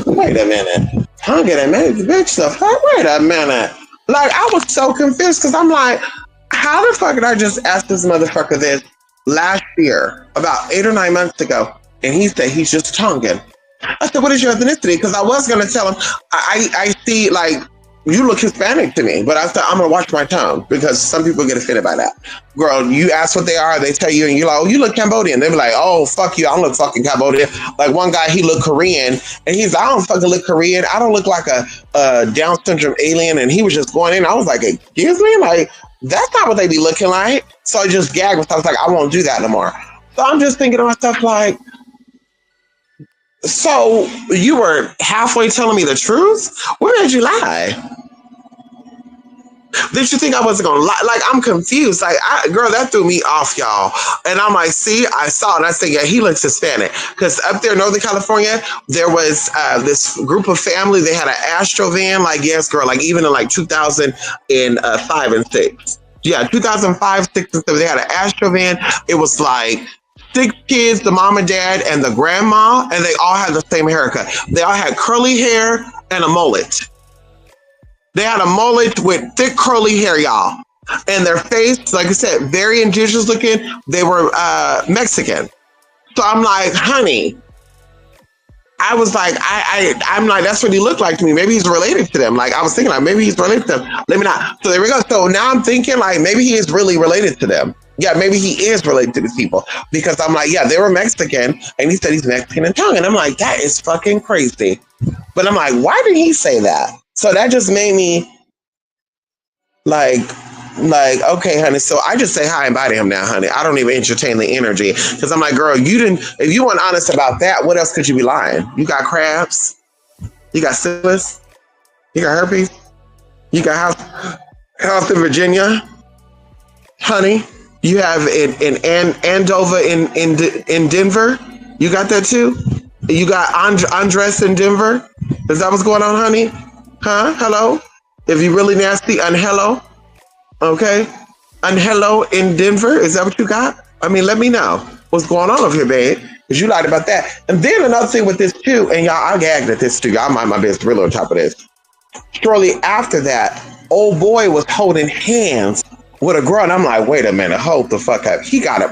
wait a minute. Tongan and Mexican? Bitch, the fuck? Wait a minute. Like, I was so confused because I'm like, how the fuck did I just ask this motherfucker this last year, about 8 or 9 months ago, and he said he's just Tongan. I said, what is your ethnicity? Because I was going to tell him, I see, like, you look Hispanic to me, but I said, I'm going to watch my tone, because some people get offended by that. Girl, you ask what they are, they tell you, and you're like, oh, you look Cambodian. They be like, oh, fuck you, I don't look fucking Cambodian. Like, one guy, he looked Korean, and he's like, I don't fucking look Korean. I don't look like a Down syndrome alien. And he was just going in. I was like, excuse me? Like, that's not what they be looking like. So I just gagged myself. I was like, I won't do that no more. So I'm just thinking to myself, like, so you were halfway telling me the truth? Where did you lie? Did you think I wasn't gonna lie? Like, I'm confused. Like, girl, that threw me off, y'all. And I'm like, see, I saw it. And I said, yeah, he looks Hispanic. Because up there in Northern California, there was this group of family. They had an Astro van. Like, yes, girl. Like, even in like 2005 and 6. Yeah, 2005, 6, and 7. They had an Astro van. It was like 6 kids, the mom and dad, and the grandma, and they all had the same haircut. They all had curly hair and a mullet. They had a mullet with thick curly hair, y'all. And their face, like I said, very indigenous looking. They were Mexican. So I'm like, honey, I was like, I'm like, that's what he looked like to me. Maybe he's related to them. Like, I was thinking, like, maybe he's related to them. Let me not. So there we go. So now I'm thinking, like, maybe he is really related to them. Yeah, maybe he is related to these people. Because I'm like, yeah, they were Mexican. And he said he's Mexican in tongue. And I'm like, that is fucking crazy. But I'm like, why did he say that? So that just made me like, okay, honey. So I just say hi and bye to him now, honey. I don't even entertain the energy because I'm like, girl, you didn't. If you weren't honest about that, what else could you be lying? You got crabs, you got syphilis, you got herpes, you got health in Virginia, honey. You have in Andover in Denver. You got that too. You got Andres in Denver. Is that what's going on, honey? Huh? Hello? If you really nasty, hello? Okay? Hello in Denver? Is that what you got? I mean, let me know what's going on over here, babe. Because you lied about that. And then another thing with this too, and y'all, I gagged at this too. Y'all mind my business really on top of this. Shortly after that, old boy was holding hands with a girl. And I'm like, wait a minute, hold the fuck up. He got it.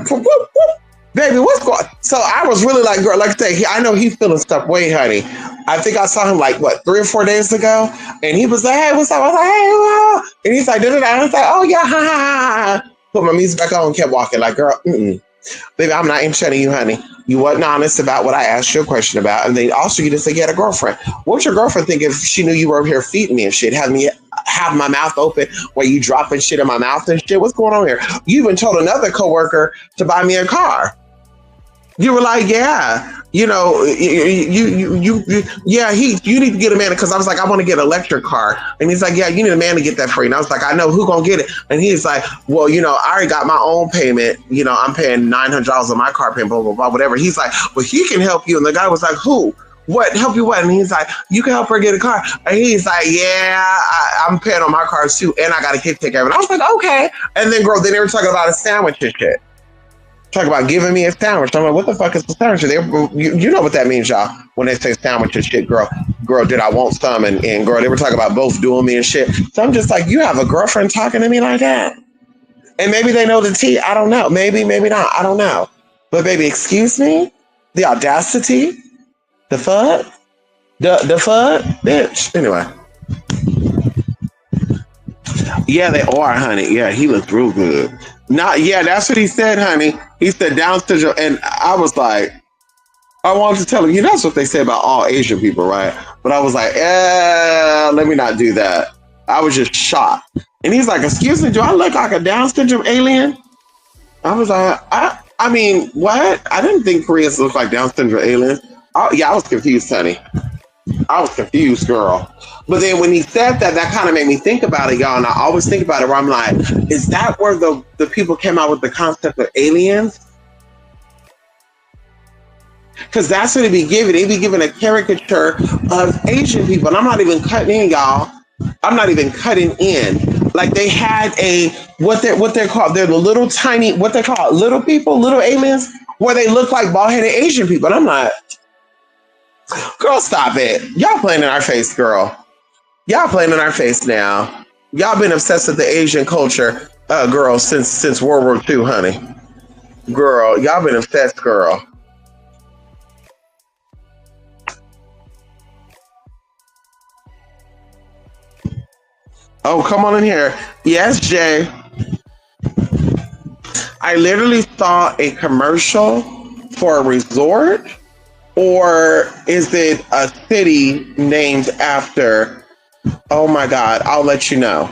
Baby, what's going on? So I was really like, girl, like I say, I know he's feeling stuff. Wait, honey. I think I saw him like, 3 or 4 days ago. And he was like, hey, what's up? I was like, hey, wow. And he's like, da-da-da. I was like, oh, yeah, ha, ha, ha. Put my music back on and kept walking. Like, girl, baby, I'm not interested in you, honey. You wasn't honest about what I asked you a question about. And then also you just said you had a girlfriend. What would your girlfriend think if she knew you were over here feeding me and shit? Have my mouth open while you dropping shit in my mouth and shit? What's going on here? You even told another coworker to buy me a car. You were like, yeah, you know, you need to get a man because I was like, I want to get an electric car. And he's like, yeah, you need a man to get that for you. And I was like, I know, who gonna get it? And he's like, well, you know, I already got my own payment. You know, I'm paying $900 on my car payment, blah, blah, blah, whatever. He's like, well, he can help you. And the guy was like, who? What? Help you what? And he's like, you can help her get a car. And he's like, yeah, I'm paying on my cars too. And I got a kid to take care of it. I was like, okay. And then, girl, they were talking about a sandwich and shit. Talk about giving me a sandwich. I'm like, what the fuck is a sandwich? You know what that means, y'all. When they say sandwich and shit, girl, did I want some? And girl, they were talking about both doing me and shit. So I'm just like, you have a girlfriend talking to me like that? And maybe they know the tea. I don't know. Maybe not. I don't know. But baby, excuse me? The audacity? The fuck? The fuck? Bitch. Anyway. Yeah, they are, honey. Yeah, he looks real good. Yeah, that's what he said, honey. He said Down syndrome, and I was like, I wanted to tell him, that's what they say about all Asian people, right? But I was like, let me not do that. I was just shocked. And he's like, excuse me, do I look like a Down syndrome alien? I was like, I mean, what? I didn't think Koreans look like Down syndrome aliens. I was confused, honey. I was confused, girl. But then when he said that, that kind of made me think about it, y'all. And I always think about it where I'm like, is that where the people came out with the concept of aliens? Because that's what it'd be giving. It'd be giving a caricature of Asian people. And I'm not even cutting in, y'all. I'm not even cutting in. Like they had what they're called. They're the little tiny, what they call little people, little aliens, where they look like bald-headed Asian people. And I'm like, girl, stop it. Y'all playing in our face, girl. Y'all playing in our face now. Y'all been obsessed with the Asian culture, girl, since World War II, honey. Girl, y'all been obsessed, girl. Oh, come on in here. Yes, Jay. I literally saw a commercial for a resort, or is it a city named after? Oh my God, I'll let you know.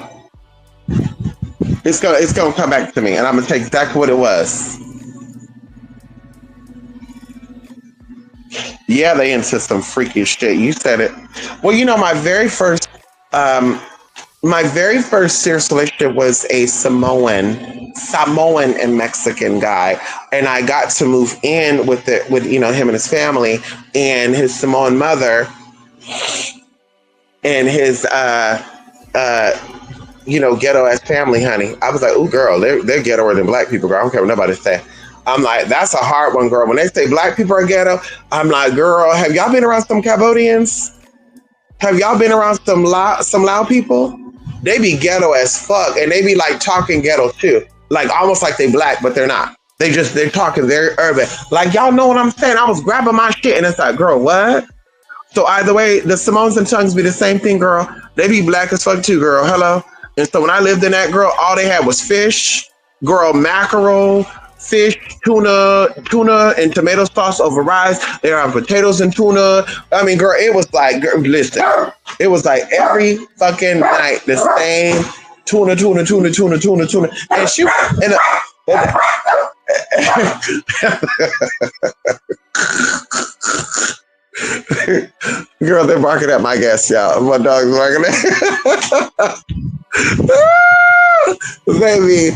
It's gonna come back to me, and I'm gonna take exactly what it was. Yeah, they into some freaky shit. You said it. Well, you know, my very first My very first serious relationship was a Samoan and Mexican guy, and I got to move in with him and his family and his Samoan mother and his ghetto ass family, honey. I was like, ooh, girl, they're ghettoer than black people, girl. I don't care what nobody say. I'm like, that's a hard one, girl. When they say black people are ghetto, I'm like, girl, have y'all been around some Cambodians? Have y'all been around some Lao people? They be ghetto as fuck, and they be like talking ghetto too, like almost like they black, but they're not. They're talking very urban. Like y'all know what I'm saying? I was grabbing my shit, and it's like, girl, what? So either way, the Samoans and tongues be the same thing, girl. They be black as fuck too, girl. Hello. And so when I lived in that, girl, all they had was fish, girl, mackerel, fish, tuna, and tomato sauce over rice. They have potatoes and tuna. I mean, girl, it was like, girl, listen, it was like every fucking night the same tuna. And she girl, they're barking at my guests, y'all. My dog's barking at baby.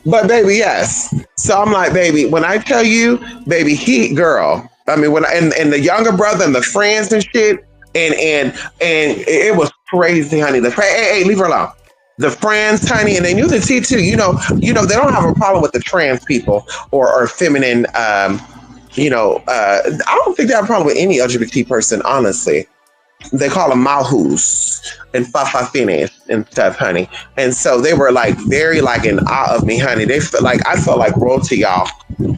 But baby, yes. So I'm like, baby, when I tell you, baby, girl. I mean, and the younger brother and the friends and shit, and it was crazy, honey. Hey, leave her alone. The friends, honey, and they knew the tea too. You know, they don't have a problem with the trans people or feminine. I don't think they have a problem with any LGBT person, honestly. They call them mahus and fafafines and stuff, honey. And so they were like very like in awe of me, honey. I felt like royalty, y'all.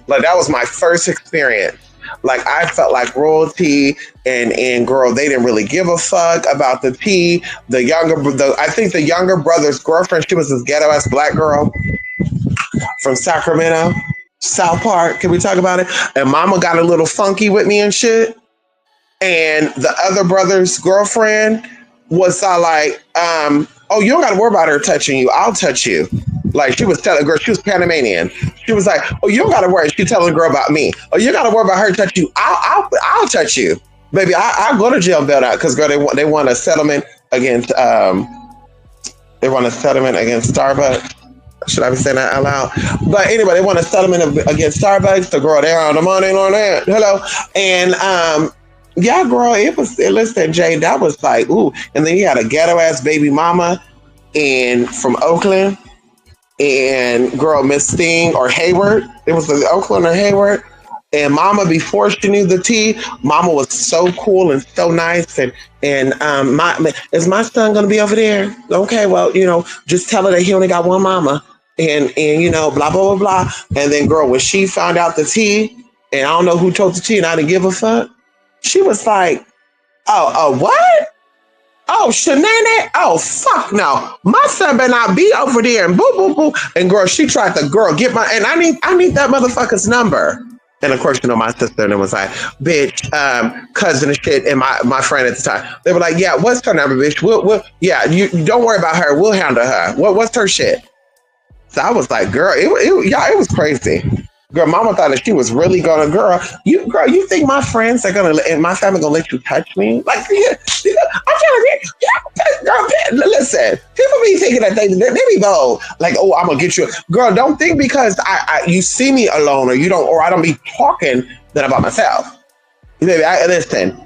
Like that was my first experience. Like I felt like royalty, and girl, they didn't really give a fuck about the tea. I think the younger brother's girlfriend, she was this ghetto ass black girl from Sacramento, South Park. Can we talk about it? And mama got a little funky with me and shit. And the other brother's girlfriend was like, oh, you don't got to worry about her touching you. I'll touch you. Like she was telling a girl, she was Panamanian. She was like, oh, you don't got to worry. She's telling a girl about me. Oh, you got to worry about her touching you. I'll touch you. Baby, I'll go to jail bailed out because, girl, they want a settlement against, Starbucks. Should I be saying that out loud? But anyway, they want a settlement against Starbucks. The girl, they're on the money on that. Hello. And, yeah, girl, listen, Jay, that was like, ooh. And then he had a ghetto ass baby mama from Oakland. And girl, Miss Sting or Hayward. It was Oakland or Hayward. And mama, before she knew the tea, mama was so cool and so nice. And is my son gonna be over there? Okay, well, just tell her that he only got one mama. And blah, blah, blah, blah. And then girl, when she found out the tea, and I don't know who told the tea and I didn't give a fuck. She was like, oh, what? Oh, Shanana? Oh, fuck no. My son better not be over there and boo, boo, boo. And girl, she tried to, and I need that motherfucker's number. And of course, my sister and it was like, bitch, cousin and shit, and my friend at the time. They were like, yeah, what's her number, bitch? We'll you don't worry about her. We'll handle her. What's her shit? So I was like, girl, it was crazy. Girl, mama thought that she was really gonna, you think my friends are gonna, and my family gonna let you touch me? Like, I'm trying to girl, listen, people be thinking that they be bold. Like, oh, I'm gonna get you. Girl, don't think because you see me alone or I don't be talking that about myself. Baby, listen,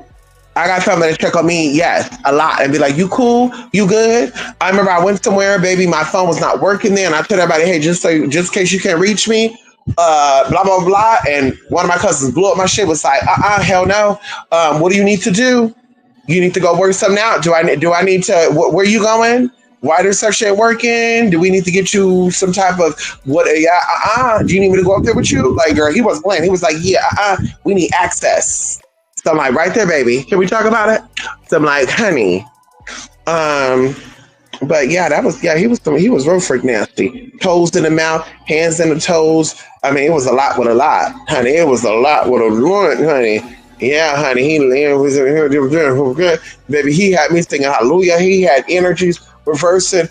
I got family that check on me, yes, a lot, and be like, you cool? You good? I remember I went somewhere, baby, my phone was not working there, and I told everybody, hey, just in case you can't reach me, blah, blah, blah. And one of my cousins blew up my shit, was like, hell no. What do you need to do? You need to go work something out. Do I need to, where are you going? Why their search ain't working? Do we need to get you some type of, what, do you need me to go up there with you? Like, girl, he wasn't playing. He was like, yeah, we need access. So I'm like, right there, baby. Can we talk about it? So I'm like, honey, but yeah, he was real freak nasty. Toes in the mouth, hands in the toes. I mean, it was a lot with a lot, honey. It was a lot with a lot, honey. Yeah, honey. He was good. Baby, he had me singing hallelujah. He had energies reversing.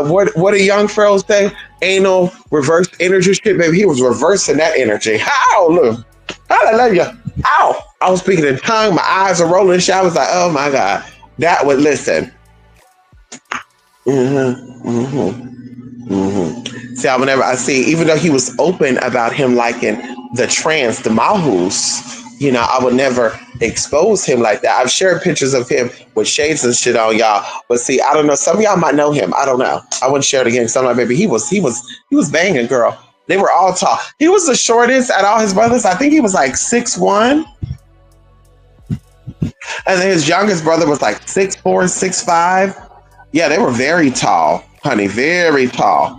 What do young fellows say? Anal reverse energy shit, baby. He was reversing that energy. How? Look. Hallelujah. Ow. I was speaking in tongue. My eyes are rolling. I was like, oh my God. That would, listen. Mm-hmm. Mm-hmm. Mm-hmm. See, whenever I see, even though he was open about him liking the trans, the Mahus, I would never expose him like that. I've shared pictures of him with shades and shit on, y'all. But see, I don't know. Some of y'all might know him. I don't know. I wouldn't share it again. Some like, baby, he was banging, girl. They were all tall. He was the shortest at all his brothers. I think he was like 6'1", and then his youngest brother was like 6'4", 6'5". Yeah, they were very tall, honey. Very tall.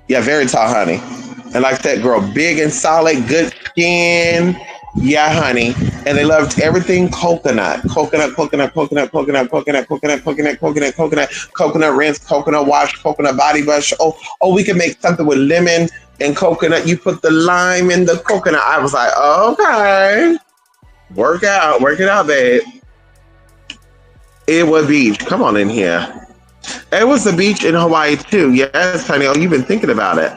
Yeah, very tall, honey. And like that girl, big and solid, good skin. Yeah, honey. And they loved everything coconut. Coconut, coconut, coconut, coconut, coconut, coconut, coconut, coconut, coconut, coconut rinse, coconut wash, coconut body brush. Oh, we can make something with lemon and coconut. You put the lime in the coconut. I was like, okay. Work it out, babe. It was beach. Come on in here. It was the beach in Hawaii too. Yes, honey. Oh, you've been thinking about it.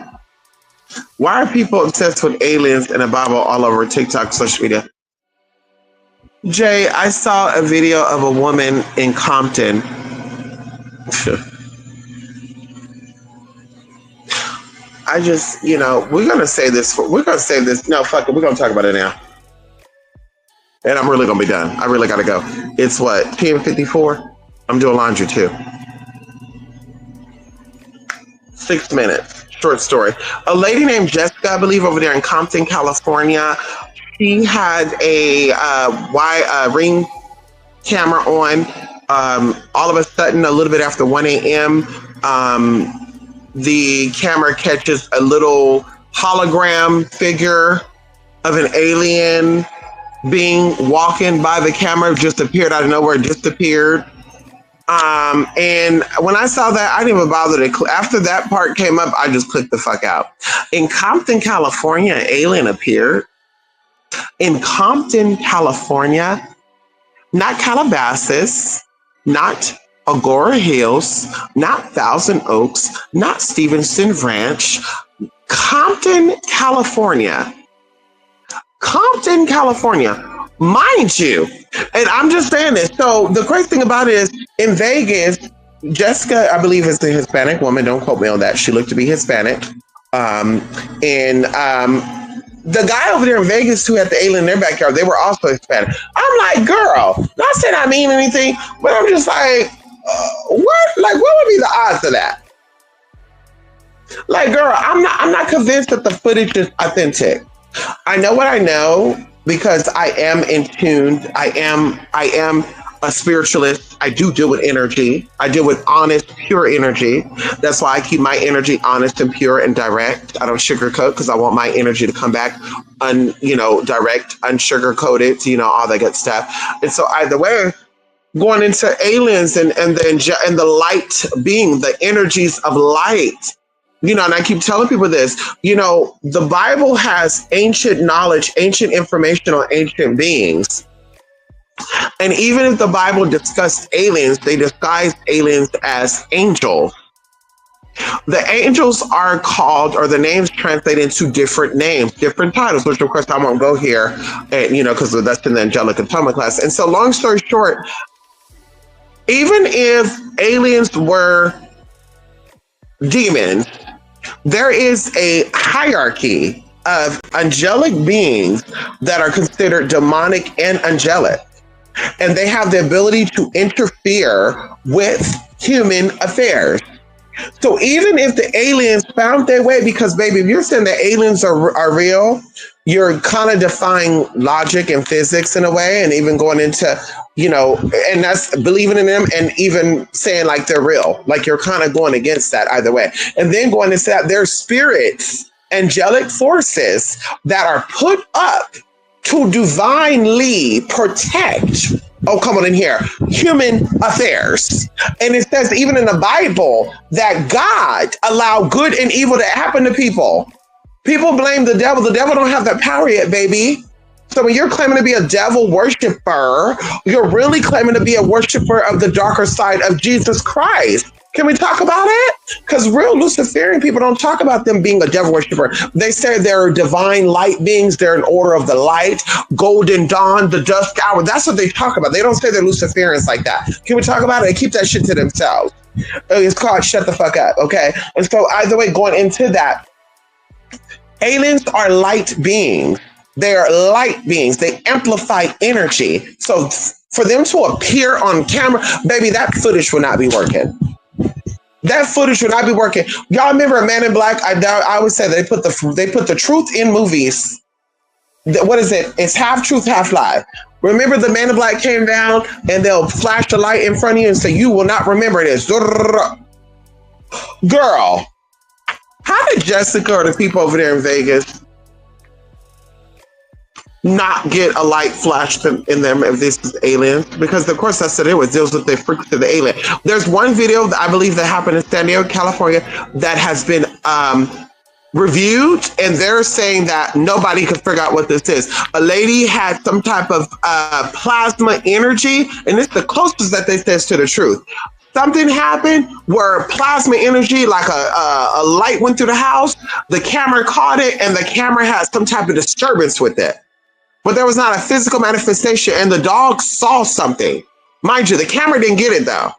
Why are people obsessed with aliens and the Bible all over TikTok, social media? Jay, I saw a video of a woman in Compton. I just, we're gonna say this. We're gonna say this. No, fuck it. We're gonna talk about it now. And I'm really gonna be done. I really gotta go. It's what, 10:54? I'm doing laundry too. 6 minutes. Short story. A lady named Jessica, I believe, over there in Compton, California. She had a Ring camera on. All of a sudden, a little bit after 1 a.m., the camera catches a little hologram figure of an alien being walking by the camera, just appeared out of nowhere, disappeared. And when I saw that, I didn't even bother to after that part came up, I just clicked the fuck out. In Compton, California, an alien appeared. In Compton, California, not Calabasas, not Agora Hills, not Thousand Oaks, not Stevenson Ranch, Compton, California. Compton, California. Mind you, and I'm just saying this. So the crazy thing about it is, in Vegas, Jessica, I believe, is a Hispanic woman. Don't quote me on that. She looked to be Hispanic. The guy over there in Vegas who had the alien in their backyard, they were also Hispanic. I'm like, girl, not saying I mean anything, but I'm just like, what? Like, what would be the odds of that? Like, girl, I'm not convinced that the footage is authentic. I know what I know because I am in tune. I am a spiritualist. I do deal with energy. I deal with honest, pure energy. That's why I keep my energy honest and pure and direct. I don't sugarcoat because I want my energy to come back direct, unsugarcoated, all that good stuff. And so either way, going into aliens and the light being, the energies of light. And I keep telling people this, the Bible has ancient knowledge, ancient information on ancient beings. And even if the Bible discussed aliens, they disguised aliens as angels. The angels are called, or the names translate into different names, different titles, which of course I won't go here, and because that's in the angelic atonement class. And so long story short, even if aliens were demons, there is a hierarchy of angelic beings that are considered demonic and angelic. And they have the ability to interfere with human affairs. So even if the aliens found their way, because baby, if you're saying that aliens are real, you're kind of defying logic and physics in a way, and even going into, and that's believing in them and even saying like they're real. Like you're kind of going against that either way. And then going to say that there's spirits, angelic forces that are put up to divinely protect, come on in here, human affairs. And it says even in the Bible that God allowed good and evil to happen to people. People blame the devil. The devil don't have that power yet, baby. So when you're claiming to be a devil worshiper, you're really claiming to be a worshiper of the darker side of Jesus Christ. Can we talk about it? Because real Luciferian people don't talk about them being a devil worshiper. They say they're divine light beings. They're an order of the light, golden dawn, the dusk hour. That's what they talk about. They don't say they're Luciferians like that. Can we talk about it? They keep that shit to themselves. It's called shut the fuck up, okay? And so either way, going into that, aliens are light beings. They are light beings. They amplify energy. So for them to appear on camera, baby, that footage will not be working. That footage would not be working. Y'all remember Man in Black? I always say they put the truth in movies. What is it? It's half truth, half lie. Remember the Man in Black came down and they'll flash the light in front of you and say, you will not remember this. Girl, how did Jessica or the people over there in Vegas not get a light flashed in them if this is aliens? Because of course that's what it was. Deals with the freaks of the alien. There's one video that I believe that happened in San Diego, California, that has been reviewed, and they're saying that nobody could figure out what this is. A lady had some type of plasma energy, and it's the closest that they says to the truth. Something happened where plasma energy, like a light went through the house, the camera caught it, and the camera had some type of disturbance with it. But there was not a physical manifestation, and the dog saw something. Mind you, the camera didn't get it, though.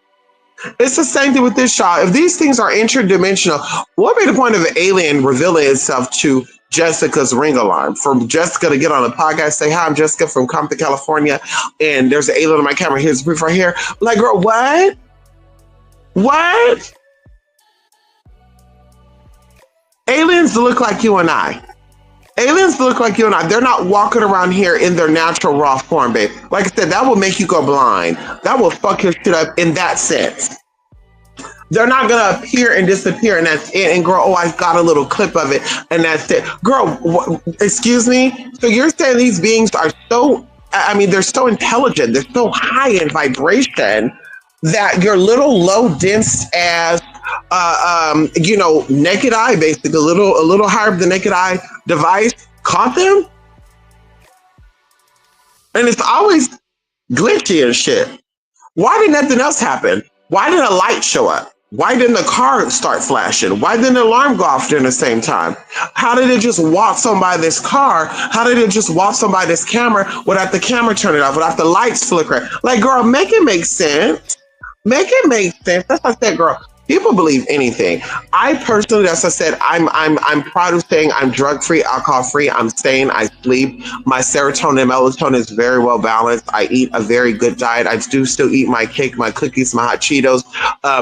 It's the same thing with this shot. If these things are interdimensional, what would be the point of an alien revealing itself to Jessica's ring alarm? For Jessica to get on a podcast, say, hi, I'm Jessica from Compton, California, and there's an alien on my camera. Here's the proof right here. Like, girl, what? What? Aliens look like you and I. Aliens look like you and I. They're not walking around here in their natural raw form, babe. Like I said, that will make you go blind. That will fuck your shit up in that sense. They're not gonna appear and disappear, and that's it. And girl, oh, I got a little clip of it, and that's it. Girl, excuse me? So you're saying these beings are so, I mean, they're so intelligent, they're so high in vibration that your little low dense as naked eye, basically a little higher than naked eye device caught them, and it's always glitchy and shit. Why did nothing else happen? Why didn't a light show up? Why didn't the car start flashing? Why didn't the alarm go off during the same time? How did it just waltz on by this car? How did it just waltz on by this camera without the camera turning off, without the lights flickering? Like, girl, make it make sense. Make it make sense. That's what I said, girl. People believe anything. I personally, as I said, I'm proud of saying I'm drug-free, alcohol-free. I'm sane. I sleep. My serotonin and melatonin is very well balanced. I eat a very good diet. I do still eat my cake, my cookies, my hot Cheetos,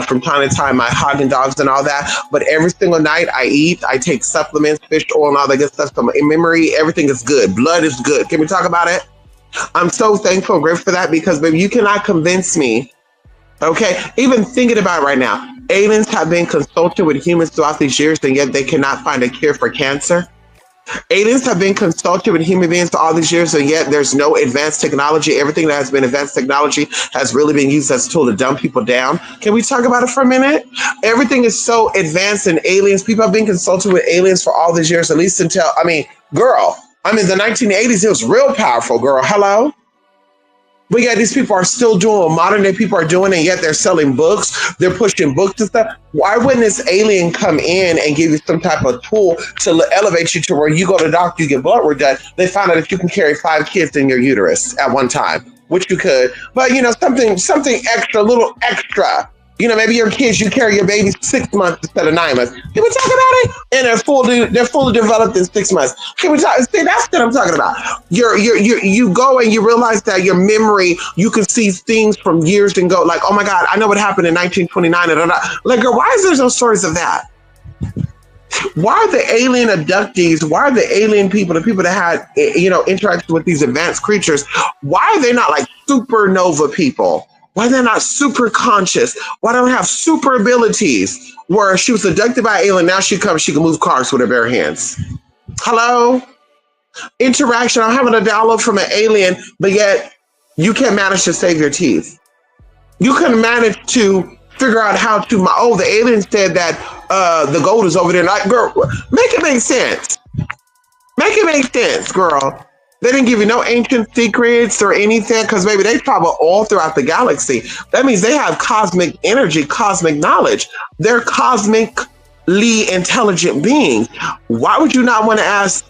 from time to time, my Haagen Dogs and all that. But every single night I eat. I take supplements, fish oil, and all that good stuff. So my memory, everything is good. Blood is good. Can we talk about it? I'm so thankful and grateful for that because, baby, you cannot convince me. Okay, even thinking about it right now, aliens have been consulted with humans throughout these years, and yet they cannot find a cure for cancer. Aliens have been consulted with human beings for all these years, and yet there's no advanced technology. Everything that has been advanced technology has really been used as a tool to dumb people down. Can we talk about it for a minute? Everything is so advanced in aliens. People have been consulted with aliens for all these years, at least until, girl, the 1980s, it was real powerful, girl. Hello? But yeah, these people are still doing what modern day people are doing, and yet they're selling books. They're pushing books and stuff. Why wouldn't this alien come in and give you some type of tool to elevate you to where you go to the doctor, you get blood work done? They found out if you can carry 5 kids in your uterus at one time, which you could. But something extra, a little extra. Maybe your kids, you carry your baby 6 months instead of 9 months. Can we talk about it? And they're fully developed in 6 months. Can we talk? See, that's what I'm talking about. You go and you realize that your memory, you can see things from years and go like, oh my God, I know what happened in 1929. Like, girl, why is there no stories of that? Why are the alien abductees, why are the alien people, the people that had, interactions with these advanced creatures, why are they not like supernova people? Why they're not super conscious? Why don't they have super abilities where she was abducted by an alien, now she can move cars with her bare hands? Hello? Interaction, I'm having a download from an alien, but yet you can't manage to save your teeth. You couldn't manage to figure out how to, the alien said that the gold is over there. Like, girl, make it make sense. Make it make sense, girl. They didn't give you no ancient secrets or anything because maybe they travel all throughout the galaxy. That means they have cosmic energy, cosmic knowledge. They're cosmically intelligent beings. Why would you not want to ask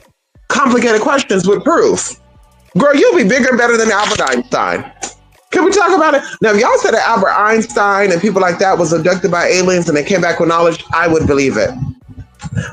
complicated questions with proof? Girl, you'll be bigger and better than Albert Einstein. Can we talk about it? Now, if y'all said that Albert Einstein and people like that was abducted by aliens and they came back with knowledge, I would believe it.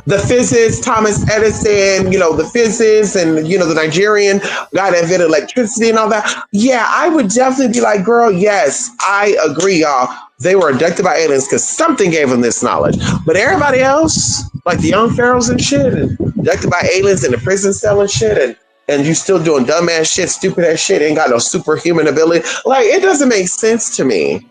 The physicist, Thomas Edison, the physicist and, the Nigerian guy that invented electricity and all that. Yeah, I would definitely be like, girl, yes, I agree, y'all. They were abducted by aliens because something gave them this knowledge. But everybody else, like the young pharaohs and shit, and abducted by aliens in the prison cell and shit, and you still doing dumbass shit, stupid ass shit, ain't got no superhuman ability. Like, it doesn't make sense to me.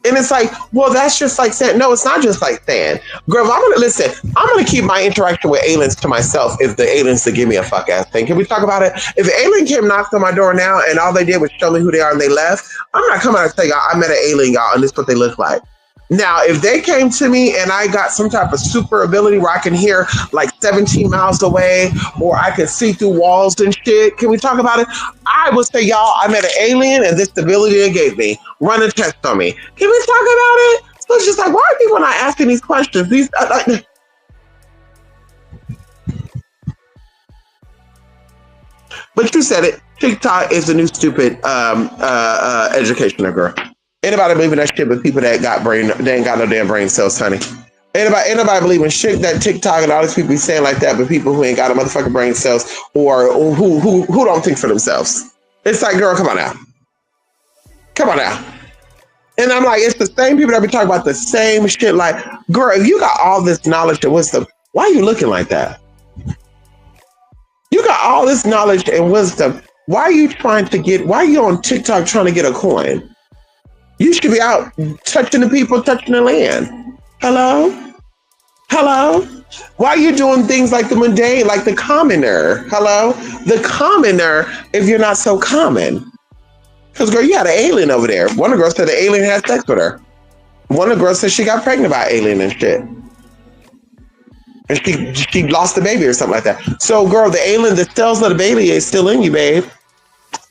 And it's like, well, that's just like saying, no, it's not just like saying, girl, if I'm going to keep my interaction with aliens to myself if the aliens to give me a fuck ass thing. Can we talk about it? If an alien came knocked on my door now and all they did was show me who they are and they left, I'm not coming out and say, y'all, I met an alien, y'all, and this is what they look like. Now, if they came to me and I got some type of super ability where I can hear like 17 miles away or I can see through walls and shit, can we talk about it? I would say, y'all, I met an alien and this ability they gave me. Run a test on me. Can we talk about it? So it's just like, why are people not asking these questions? But you said it. TikTok is the new stupid educational girl. Anybody believe in that shit but people that they ain't got no damn brain cells, honey. Anybody believe in shit that TikTok and all these people be saying like that, but people who ain't got a motherfucking brain cells or who don't think for themselves. It's like, girl, come on now. Come on now. And I'm like, it's the same people that be talking about the same shit. Like, girl, if you got all this knowledge and wisdom, why are you looking like that? You got all this knowledge and wisdom. Why are you on TikTok trying to get a coin? You should be out touching the people, touching the land. Hello? Why are you doing things like the mundane, like the commoner? Hello? The commoner, if you're not so common. Because, girl, you had an alien over there. One of the girls said the alien had sex with her. One of the girls said she got pregnant by an alien and shit. And she lost the baby or something like that. So, girl, the alien, the cells of the baby is still in you, babe.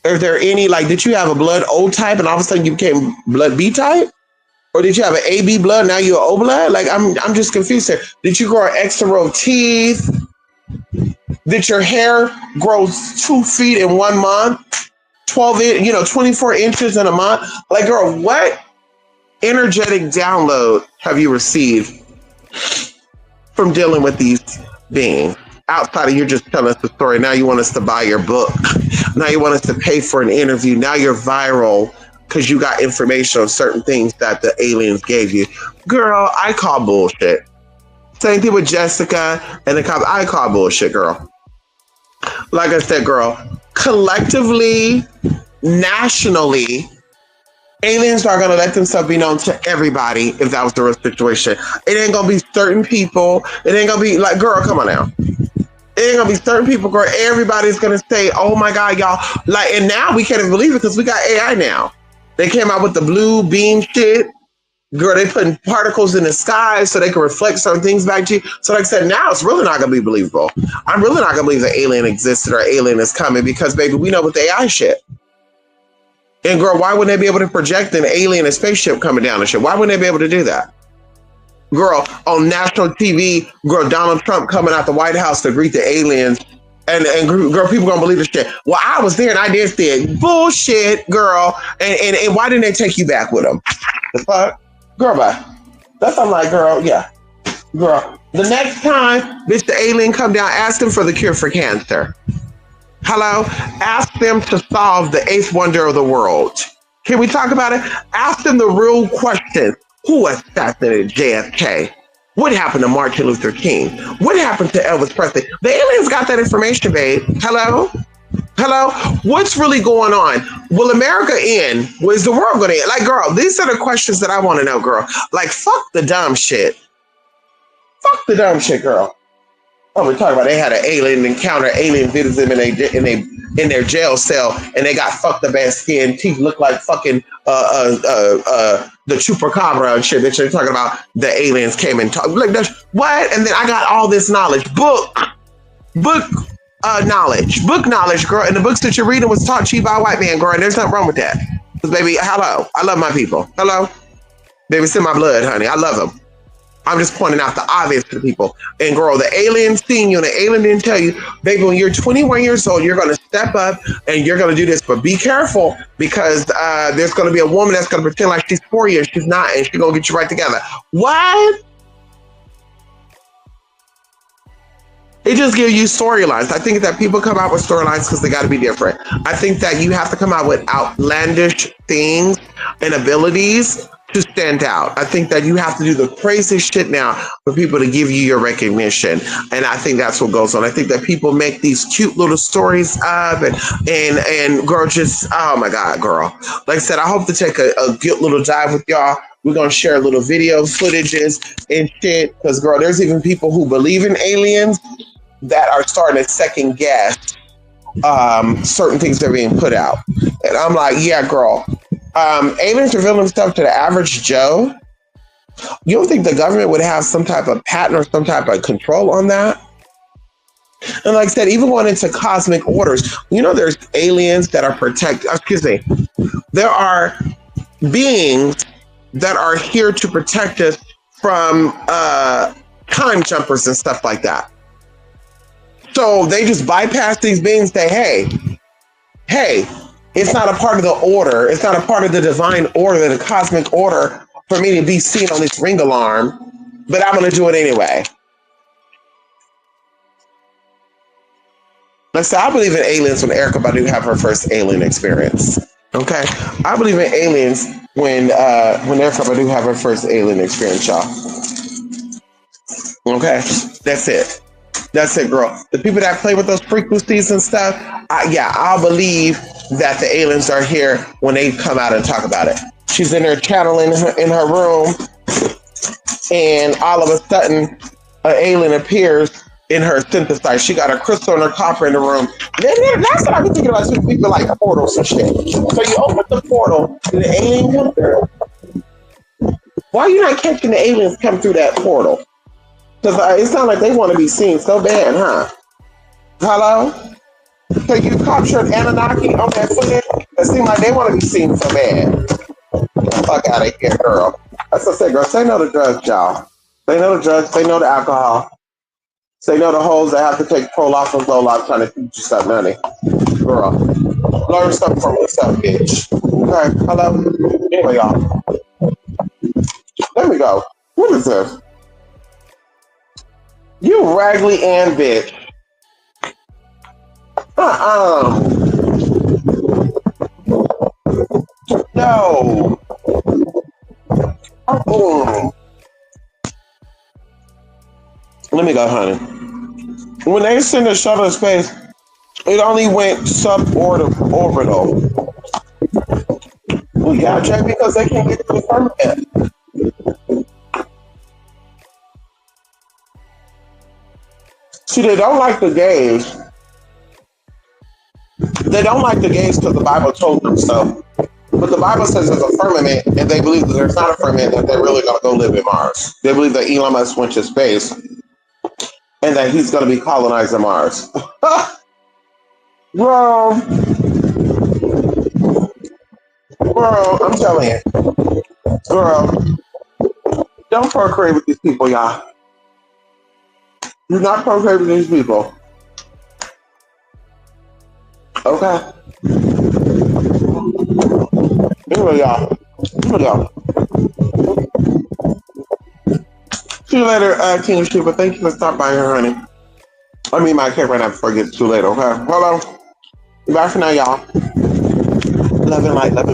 Are there any, like, did you have a blood O type and all of a sudden you became blood B type? Or did you have an AB blood, now you're O blood? Like, I'm just confused here. Did you grow an extra row of teeth? Did your hair grow 2 feet in 1 month? 24 inches in a month? Like, girl, what energetic download have you received from dealing with these beings? Outside of you just telling us the story, now you want us to buy your book. Now you want us to pay for an interview. Now you're viral because you got information on certain things that the aliens gave you. Girl, I call bullshit. Same thing with Jessica and the cops. I call bullshit, girl. Like I said, girl, collectively, nationally, aliens are going to let themselves be known to everybody if that was the real situation. It ain't going to be certain people. It ain't going to be like, girl, come on now. It ain't gonna be certain people, girl. Everybody's gonna say, "Oh my God, y'all!" Like, and now we can't even believe it because we got AI now. They came out with the blue beam shit, girl. They putting particles in the sky so they can reflect certain things back to you. So, like I said, now it's really not gonna be believable. I'm really not gonna believe that alien existed or alien is coming because, baby, we know with the AI shit. And girl, why wouldn't they be able to project an alien and spaceship coming down and shit? Why wouldn't they be able to do that? Girl, on national TV, girl, Donald Trump coming out the White House to greet the aliens. And girl, people gonna believe this shit. Well, I was there and I did see it. Bullshit, girl. And why didn't they take you back with them? The fuck? Girl, bye. That's I'm like, girl, yeah. Girl, the next time this the alien come down, ask them for the cure for cancer. Hello? Ask them to solve the 8th wonder of the world. Can we talk about it? Ask them the real question. Who assassinated JFK? What happened to Martin Luther King? What happened to Elvis Presley? The aliens got that information, babe. Hello? What's really going on? Will America end? Is the world going to end? Like, girl, these are the questions that I want to know, girl. Like, fuck the dumb shit. Fuck the dumb shit, girl. Oh, we're talking about they had an alien encounter, alien visits them in their jail cell, and they got fucked up ass skin, teeth look like fucking the chupacabra and shit that you're talking about. The aliens came and talked like that. What? And then I got all this knowledge. Book. knowledge, book knowledge, girl. And the books that you're reading was taught to you by a white man, girl. And there's nothing wrong with that. Because, baby, hello. I love my people. Hello. Baby, it's in my blood, honey. I love them. I'm just pointing out the obvious to the people. And girl, the alien seen you and the alien didn't tell you, baby, when you're 21 years old, you're going to step up and you're going to do this. But be careful because there's going to be a woman that's going to pretend like she's 4 years. She's not, and she's going to get you right together. What? It just gives you storylines. I think that people come out with storylines because they got to be different. I think that you have to come out with outlandish things and abilities to stand out. I think that you have to do the crazy shit now for people to give you your recognition. And I think that's what goes on. I think that people make these cute little stories up and girl, just, oh my God, girl. Like I said, I hope to take a good little dive with y'all. We're going to share little video footages and shit. Because girl, there's even people who believe in aliens that are starting to second guess certain things that are being put out. And I'm like, yeah, girl. Aliens revealing themselves to the average Joe. You don't think the government would have some type of patent or some type of control on that? And like I said, even going into cosmic orders, you know, there's aliens that are there are beings that are here to protect us from time jumpers and stuff like that. So they just bypass these beings and say, hey, it's not a part of the order. It's not a part of the divine order, the cosmic order for me to be seen on this ring alarm, but I'm going to do it anyway. Let's say I believe in aliens when Erykah Badu had her first alien experience. Okay? I believe in aliens when Erykah Badu had her first alien experience, y'all. Okay? That's it. That's it, girl. The people that play with those frequencies and stuff, I'll believe that the aliens are here when they come out and talk about it. She's in there channeling in her room, and all of a sudden, an alien appears in her synthesizer. She got a crystal and her copper in the room. That's what I've been thinking about. People like portals and shit. So you open the portal, and the alien comes through. Why are you not catching the aliens come through that portal? Because it sounds like they want to be seen so bad, huh? Hello? So you captured Anunnaki on that footage? It seems like they want to be seen so bad. Fuck out of here, girl. That's what I said, girl. Say no to drugs, y'all. Say no to drugs. Say no to alcohol. Say no to hoes that have to take Prolox and Zoloft trying to teach you something, honey. Girl. Learn something from yourself, bitch. Okay? Hello? Anyway, y'all. Let me go. What is this? You raggedy Ann bitch. No. Let me go, honey. When they send a shuttle to space, it only went suborbital. Well, yeah, Jay, because they can't get to the firmament. See, they don't like the gays. They don't like the gays because the Bible told them so. But the Bible says there's a firmament, and they believe that there's not a firmament, that they're really going to go live in Mars. They believe that Elon Musk went to space, and that he's going to be colonizing Mars. Bro, I'm telling you. Girl, don't procreate with these people, y'all. Do not procreate with these people. Okay? Anyway, y'all. See you later, King of Sheba. Thank you for stopping by here, honey. I mean, my cake right now before it gets too late, okay? Hello. Bye for now, y'all. Love and light, love and